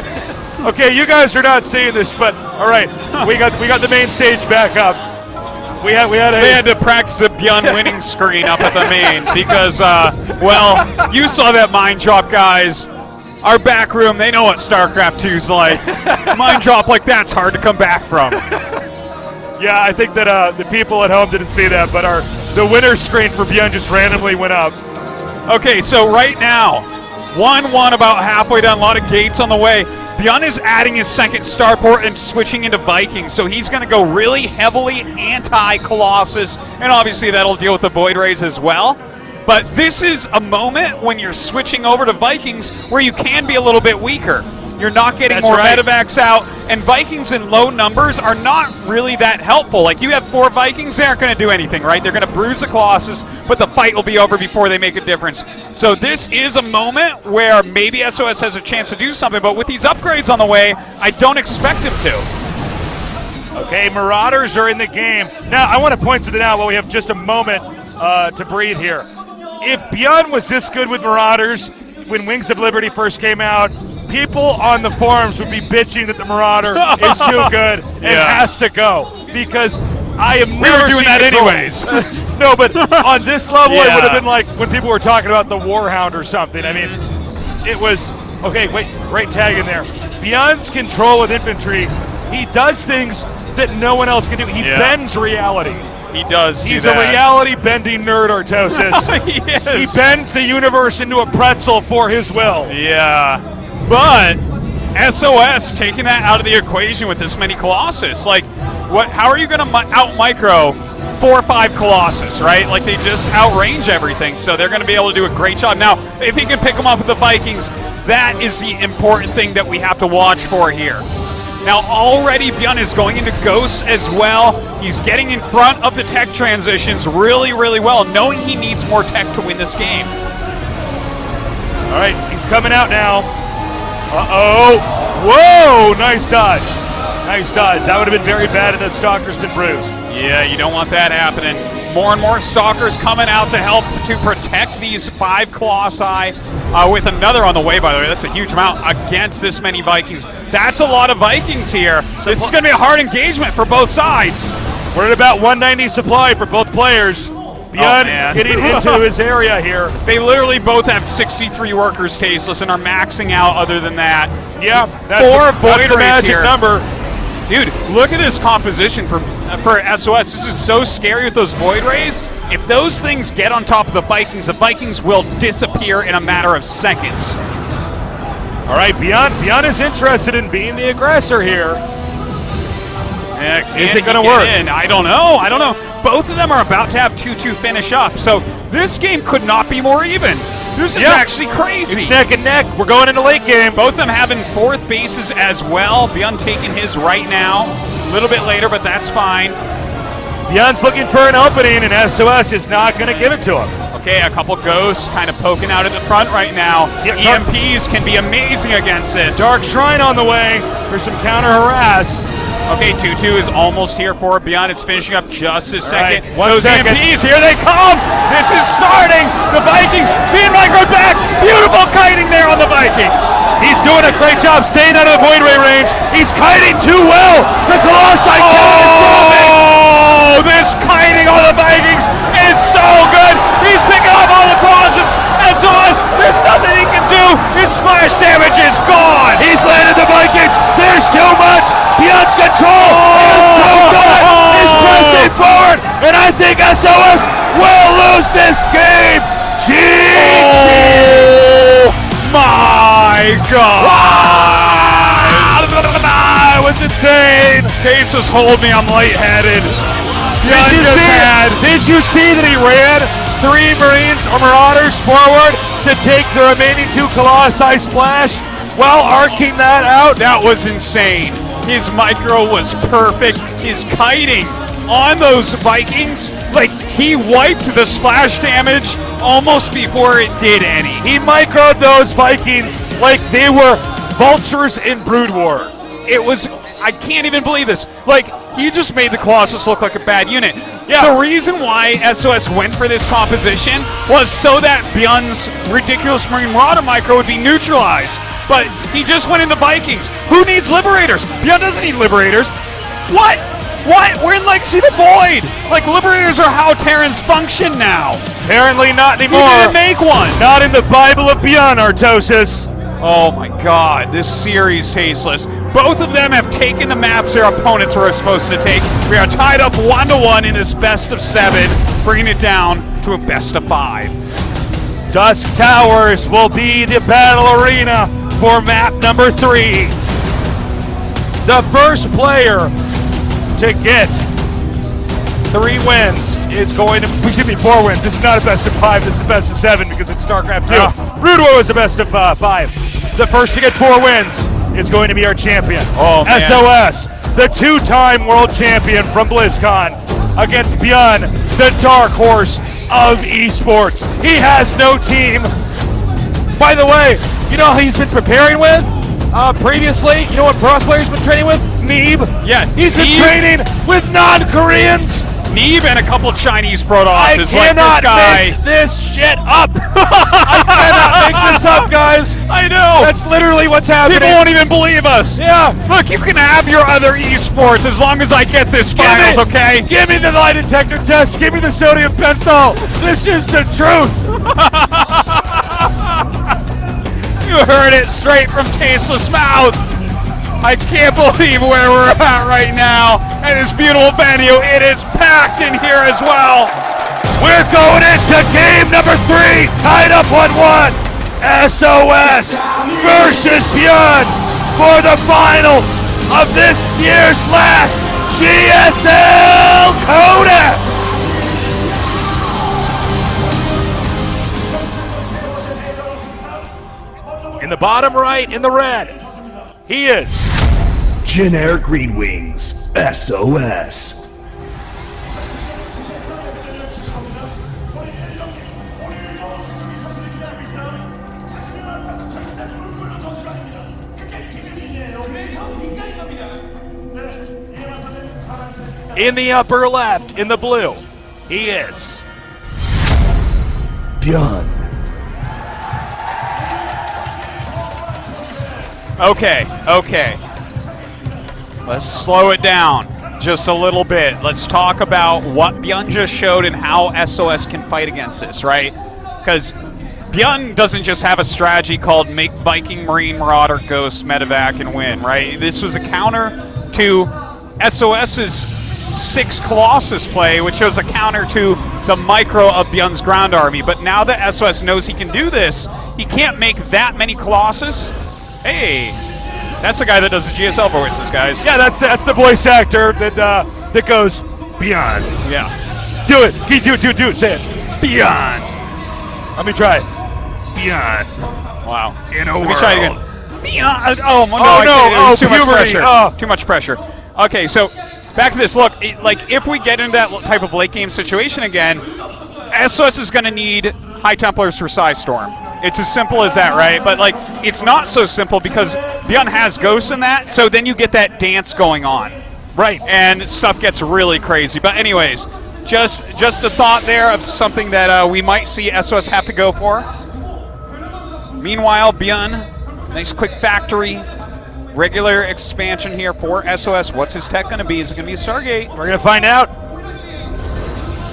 Okay, you guys are not seeing this, but all right, we got the main stage back up. They had to practice a ByuN winning screen up at the main because, well, you saw that mine drop, guys. Our back room, they know what StarCraft 2's like. Mine drop like that's hard to come back from. Yeah, I think that the people at home didn't see that, but the winner screen for ByuN just randomly went up. Okay, so right now, 1-1 about halfway down, a lot of gates on the way. ByuN is adding his second starport and switching into Vikings, so he's going to go really heavily anti-Colossus, and obviously that'll deal with the Void Rays as well. But this is a moment when you're switching over to Vikings where you can be a little bit weaker. You're not getting more medevacs out, and Vikings in low numbers are not really that helpful. Like, you have 4 Vikings, they aren't going to do anything, right? They're going to bruise the Colossus, but the fight will be over before they make a difference. So this is a moment where maybe SOS has a chance to do something, but with these upgrades on the way, I don't expect him to. Okay, Marauders are in the game. Now, I want to point something out while we have just a moment to breathe here. If ByuN was this good with Marauders when Wings of Liberty first came out, people on the forums would be bitching that the Marauder is too good and has to go, because I am never doing that anyways. No, but on this level, it would have been like when people were talking about the Warhound or something. I mean, it was okay. Wait, great tag in there. ByuN's control with infantry, he does things that no one else can do. He bends reality. He does. He's a reality-bending nerd, Artosis. He is. He bends the universe into a pretzel for his will. Yeah. But SOS taking that out of the equation with this many Colossus. Like, what? How are you going to out-micro 4 or 5 Colossus, right? Like, they just outrange everything, so they're going to be able to do a great job. Now, if he can pick them off with the Vikings, that is the important thing that we have to watch for here. Now, already ByuN is going into Ghosts as well. He's getting in front of the tech transitions really, really well, knowing he needs more tech to win this game. All right, he's coming out now. Uh-oh. Whoa, nice dodge. Nice dodge. That would have been very bad if that Stalker's been bruised. Yeah, you don't want that happening. More and more Stalkers coming out to help to protect these 5 Colossi. With another on the way, by the way. That's a huge amount against this many Vikings. That's a lot of Vikings here. This is going to be a hard engagement for both sides. We're at about 190 supply for both players. ByuN getting into his area here. They literally both have 63 workers tasteless and are maxing out other than that. Yeah, that's the magic here. number. Dude, look at this composition for SOS. This is so scary with those Void Rays. If those things get on top of the Vikings will disappear in a matter of seconds. All right, ByuN is interested in being the aggressor here. Is it going to work? I don't know. Both of them are about to have 2-2 finish up, so this game could not be more even. This is actually crazy. It's neck and neck. We're going into late game. Both of them having 4th bases as well. ByuN taking his right now. A little bit later, but that's fine. ByuN's looking for an opening, and SOS is not going to give it to him. Okay, a couple Ghosts kind of poking out at the front right now. EMPs can be amazing against this. Dark Shrine on the way for some counter harass. Okay, 2-2 is almost here for ByuN. It's finishing up just a second. Right, Those EMPs, here they come! This is starting! The Vikings being microed back! Beautiful kiting there on the Vikings! He's doing a great job staying out of the Void Ray range. He's kiting too well! The Colossi cannon is dropping! Oh, this kiting on the Vikings is so good. He's picking up all the crosses. SOS, there's nothing he can do. His splash damage is gone. He's landed the Vikings. There's too much. ByuN's control is too good. He's pressing forward, and I think SOS will lose this game. Oh my God! It was insane. Cases hold me. I'm lightheaded. Did you see that he ran 3 Marines or Marauders forward to take the remaining 2 Colossi splash while arcing that out? That was insane. His micro was perfect. His kiting on those Vikings, like he wiped the splash damage almost before it did any. He microed those Vikings like they were vultures in Brood War. It was, I can't even believe this. Like, he just made the Colossus look like a bad unit. Yeah. The reason why SOS went for this composition was so that ByuN's ridiculous Marine Marauder micro would be neutralized. But he just went into Vikings. Who needs Liberators? ByuN doesn't need Liberators. What? We're in like, see the void. Like, Liberators are how Terrans function now. Apparently not anymore. He didn't make one. Not in the Bible of ByuN, Artosis. Oh my God, this series tasteless. Both of them have taken the maps their opponents were supposed to take. We are tied up 1-1 in this best of 7, bringing it down to a best of 5. Dusk Towers will be the battle arena for map number 3. The first player to get 3 wins is going to, we should be 4 wins. This is not a best of 5, this is a best of 7 because it's StarCraft 2. Brood War was a best of 5. The first to get 4 wins is going to be our champion. Oh, man. SOS, the 2-time world champion from BlizzCon, against ByuN, the dark horse of esports. He has no team. By the way, you know who he's been preparing with previously? You know what Cross player's been training with? Neeb. Yeah, He's been training with non-Koreans. Neeb and a couple Chinese Protosses. I cannot like this guy. make this shit up. I cannot make this up, guys. I know. That's literally what's happening. People won't even believe us. Yeah. Look, you can have your other esports as long as I get this finals, okay? Give me the lie detector test. Give me the sodium penthol. This is the truth. You heard it straight from Tasteless mouth. I can't believe where we're at right now. And this beautiful venue, it is packed in here as well. We're going into game number 3, tied up 1-1. SOS versus ByuN for the finals of this year's last GSL Codex. In the bottom right, in the red, he is Jin-Air Green Wings, SOS. in the upper left, in the blue, he is ByuN. Okay. Let's slow it down just a little bit. Let's talk about what ByuN just showed and how SOS can fight against this, right? Because ByuN doesn't just have a strategy called make Viking, Marine, Marauder, Ghost, Medevac, and win, right? This was a counter to SOS's 6 Colossus play, which was a counter to the micro of ByuN's ground army. But now that SOS knows he can do this, he can't make that many Colossus. Hey, that's the guy that does the GSL voices, guys. Yeah, that's the voice actor that goes ByuN. Yeah. Do it. Do it. Say it. ByuN. Let me try it. ByuN. Wow. In a Let world. me try it again. ByuN. Oh no! Oh, Too much puberty. pressure. Too much pressure. Okay, so back to this. Look, if we get into that type of late game situation again, SOS is going to need High Templars for Storm. It's as simple as that, right? But like, it's not so simple because ByuN has Ghosts in that, so then you get that dance going on. Right. And stuff gets really crazy. But anyways, just a thought there of something that we might see SOS have to go for. Meanwhile, ByuN, nice quick factory, regular expansion here for SOS. What's his tech going to be? Is it going to be a Stargate? We're going to find out.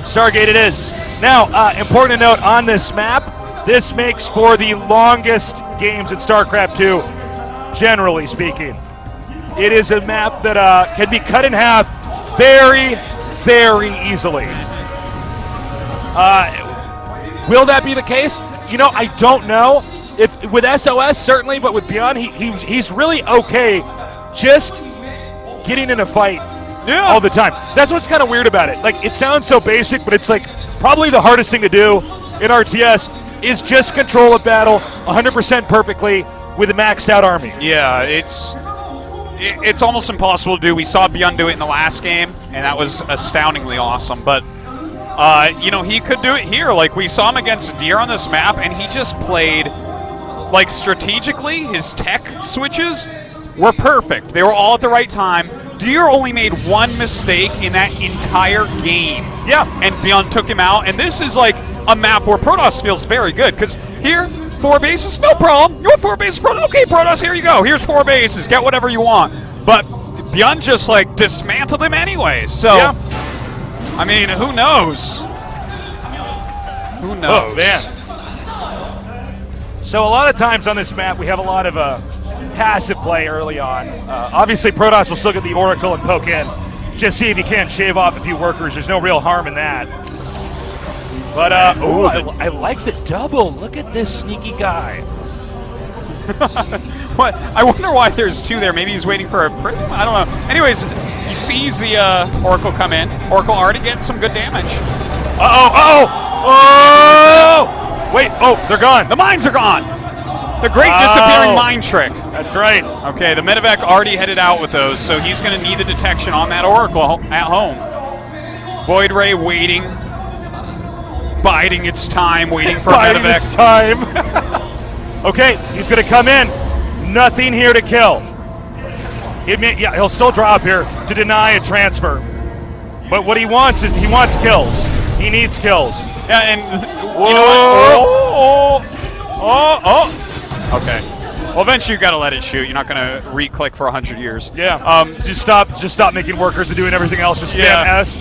Stargate it is. Now, important to note on this map, this makes for the longest games in StarCraft 2, generally speaking. It is a map that can be cut in half very, very easily. Will that be the case? You know, I don't know. If with SOS, certainly, but with ByuN, he's really okay just getting in a fight all the time. That's what's kind of weird about it. Like, it sounds so basic, but it's like probably the hardest thing to do in RTS is just control a battle 100% perfectly with a maxed out army. Yeah, it's almost impossible to do. We saw ByuN do it in the last game, and that was astoundingly awesome. But you know, he could do it here. Like, we saw him against Deer on this map, and he just played, like, strategically. His tech switches were perfect. They were all at the right time. Deer only made one mistake in that entire game. Yeah. And ByuN took him out. And this is like a map where Protoss feels very good, because here, 4 bases, no problem. You want 4 bases, Protoss? Okay, Protoss, here you go. Here's 4 bases. Get whatever you want. But ByuN just, like, dismantled him anyways. So, yeah. I mean, who knows? Who knows? Oh, man. So a lot of times on this map, we have a lot of passive play early on. Obviously, Protoss will still get the Oracle and poke in. Just see if you can't shave off a few workers. There's no real harm in that. But, I like the double. Look at this sneaky guy. What? I wonder why there's 2 there. Maybe he's waiting for a prism? I don't know. Anyways, he sees the Oracle come in. Oracle already getting some good damage. Oh! Wait, they're gone. The mines are gone. The great disappearing mine trick. That's right. Okay, the Medevac already headed out with those, so he's going to need the detection on that Oracle at home. Void Ray waiting, biding its time, waiting for biding Medevac. Its time. Okay, he's going to come in. Nothing here to kill. He'll still drop here to deny a transfer. But what he wants is he wants kills. He needs kills. Yeah, and you know what? Okay. Well, eventually you got to let it shoot. You're not going to re-click for 100 years. Yeah. Just stop making workers and doing everything else. Just spam S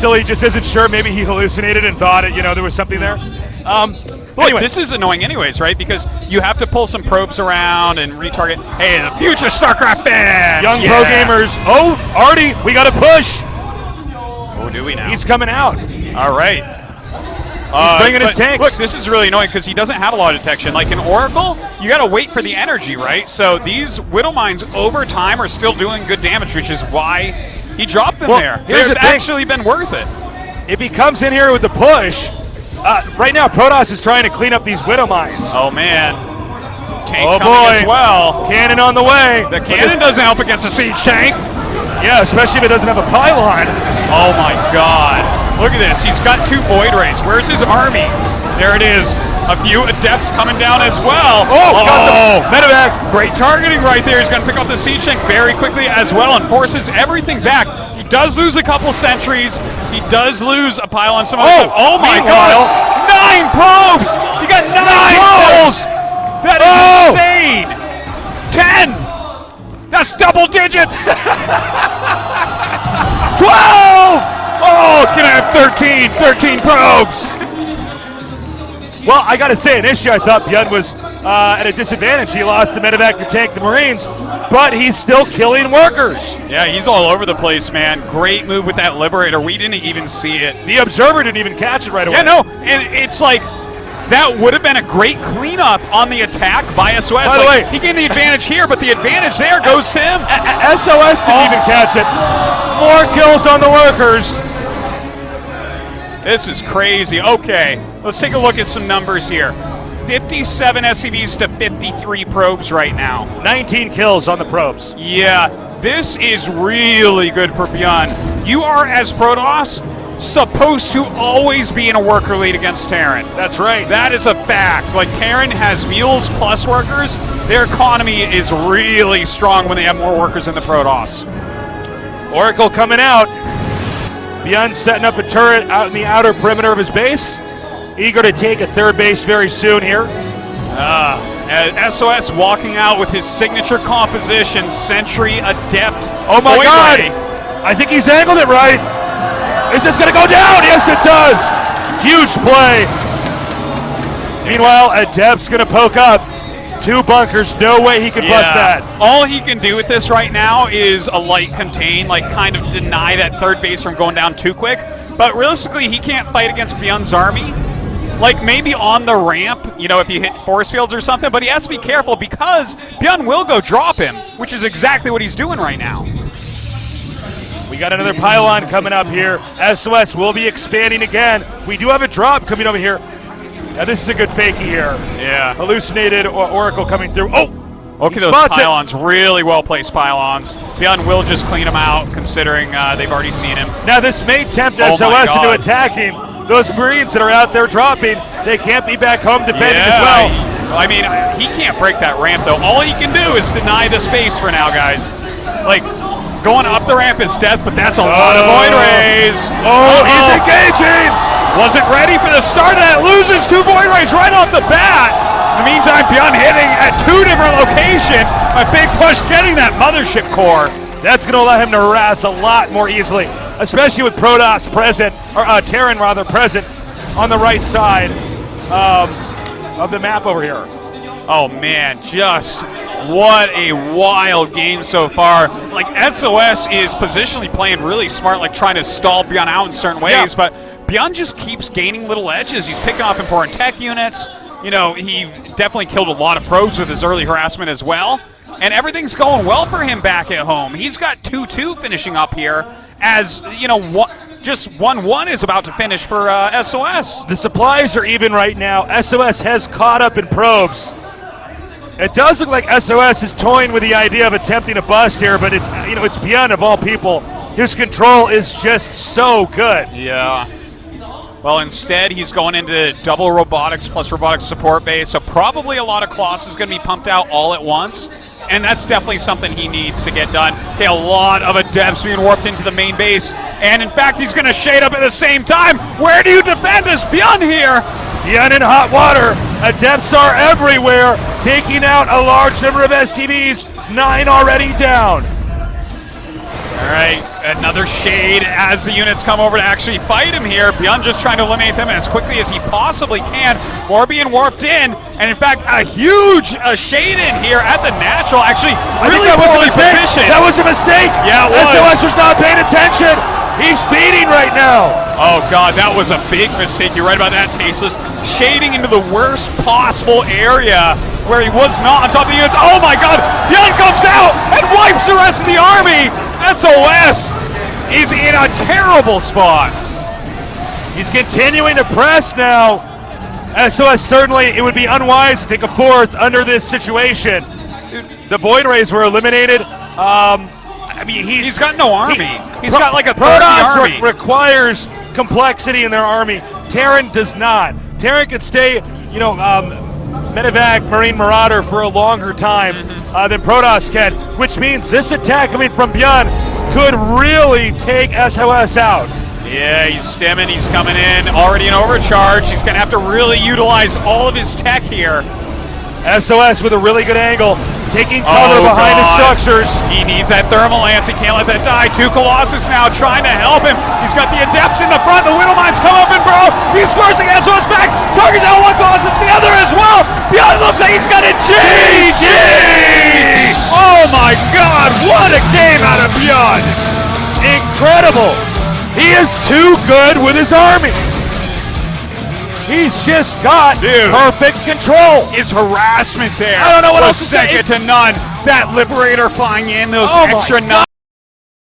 till he just isn't sure. Maybe he hallucinated and thought there was something there. Well, anyway, this is annoying anyways, right? Because you have to pull some probes around and retarget. Hey, the future StarCraft fans! Young pro gamers. Oh, Artie, we got to push. Oh, do we now? He's coming out. All right. He's bringing his tanks. Look, this is really annoying because he doesn't have a lot of detection. Like in Oracle, you got to wait for the energy, right? So these Widow Mines over time are still doing good damage, which is why he dropped them there. They've actually been worth it. If he comes in here with the push, right now Protoss is trying to clean up these Widow Mines. Oh, man. Tank coming as well. Cannon on the way. The cannon doesn't help against a siege tank. Yeah, especially if it doesn't have a pylon. Oh, my God. Look at this. He's got 2 Void Rays. Where's his army? There it is. A few Adepts coming down as well. Oh, Medevac. Great targeting right there. He's going to pick up the siege tank very quickly as well and forces everything back. He does lose a couple sentries. He does lose a pylon. Oh my God. 9 probes. You got 9 probes. That is insane. 10. That's double digits. 12. Oh, can I have 13 probes? Well, I got to say, initially I thought ByuN was at a disadvantage. He lost the Medevac to tank the Marines, but he's still killing workers. Yeah, he's all over the place, man. Great move with that Liberator. We didn't even see it. The Observer didn't even catch it right away. Yeah, no, and it's like, that would have been a great cleanup on the attack by SOS. By the way, he gained the advantage here, but the advantage there goes to him. SOS didn't even catch it. More kills on the workers. This is crazy. Okay, let's take a look at some numbers here. 57 SCVs to 53 probes right now. 19 kills on the probes. Yeah, this is really good for ByuN. You are, as Protoss, supposed to always be in a worker lead against Terran. That's right. That is a fact. Like, Terran has mules plus workers. Their economy is really strong when they have more workers than the Protoss. Oracle coming out. ByuN setting up a turret out in the outer perimeter of his base. Eager to take a 3rd base very soon here. SOS walking out with his signature composition, Sentry, Adept. Oh my Void God! Ray. I think he's angled it right. Is this going to go down? Yes, it does. Huge play. Meanwhile, Adept's going to poke up. 2 bunkers, no way he can bust that. All he can do with this right now is a light contain, like kind of deny that third base from going down too quick. But realistically, he can't fight against ByuN's army. Like maybe on the ramp, you know, if you hit force fields or something, but he has to be careful because ByuN will go drop him, which is exactly what he's doing right now. We got another pylon coming up here. SOS will be expanding again. We do have a drop coming over here. Now this is a good fakie here. Yeah. Hallucinated Oracle coming through. Oh! Okay, those pylons, really well-placed pylons. ByuN will just clean them out, considering they've already seen him. Now this may tempt SOS into attacking. Those Marines that are out there dropping, they can't be back home defending as well. I mean, he can't break that ramp, though. All he can do is deny the space for now, guys. Like, going up the ramp is death, but that's a lot of Void Rays. He's engaging! Wasn't ready for the start of that. Loses 2 Void Rays right off the bat. In the meantime, ByuN hitting at 2 different locations. A big push getting that mothership core. That's going to allow him to harass a lot more easily, especially with Protoss present, or Terran rather, present on the right side of the map over here. Oh man, just what a wild game so far. Like SOS is positionally playing really smart, like trying to stall ByuN out in certain ways, but ByuN just keeps gaining little edges. He's picking off important tech units. You know, he definitely killed a lot of probes with his early harassment as well. And everything's going well for him back at home. He's got 2-2 finishing up here as, you know, just 1-1 is about to finish for SOS. The supplies are even right now. SOS has caught up in probes. It does look like SOS is toying with the idea of attempting a bust here, but it's, you know, it's ByuN of all people. His control is just so good. Yeah. Well, instead, he's going into double robotics plus robotics support base, so probably a lot of Colossus is going to be pumped out all at once, and that's definitely something he needs to get done. Okay, a lot of Adepts being warped into the main base, and in fact, he's going to shade up at the same time. Where do you defend this ByuN here? ByuN in hot water. Adepts are everywhere, taking out a large number of SCVs. 9 already down. All right, another shade as the units come over to actually fight him here. ByuN just trying to eliminate them as quickly as he possibly can. More being warped in, and in fact, a huge shade in here at the natural. Actually, really poorly positioned. That was a mistake. Yeah, it was. SOS was not paying attention. He's feeding right now. Oh God, that was a big mistake. You're right about that, Tasteless. Shading into the worst possible area where he was not on top of the units. Oh my God, ByuN comes out and wipes the rest of the army. SOS is in a terrible spot. He's continuing to press now. SOS certainly, it would be unwise to take a 4th under this situation. The Void Rays were eliminated. I mean, he's got no army. He's got like a Protoss army. Requires complexity in their army. Terran does not. Terran could stay, you know, medevac Marine Marauder for a longer time than Protoss can, which means this attack coming from ByuN could really take SOS out. Yeah, he's stemming, he's coming in, already in overcharge. He's gonna have to really utilize all of his tech here. SOS with a really good angle, taking cover behind the structures. He needs that thermal lance, he can't let that die. 2 Colossus now trying to help him. He's got the Adepts in the front, the Widow Mines come up and bro. He's forcing SOS back, targets out 1 Colossus, the other as well. ByuN looks like he's got a GG! Oh my God, what a game out of ByuN! Incredible! He is too good with his army. He's just got perfect control. His harassment there. I don't know what else to say. Second to none. That Liberator flying in, those extra 9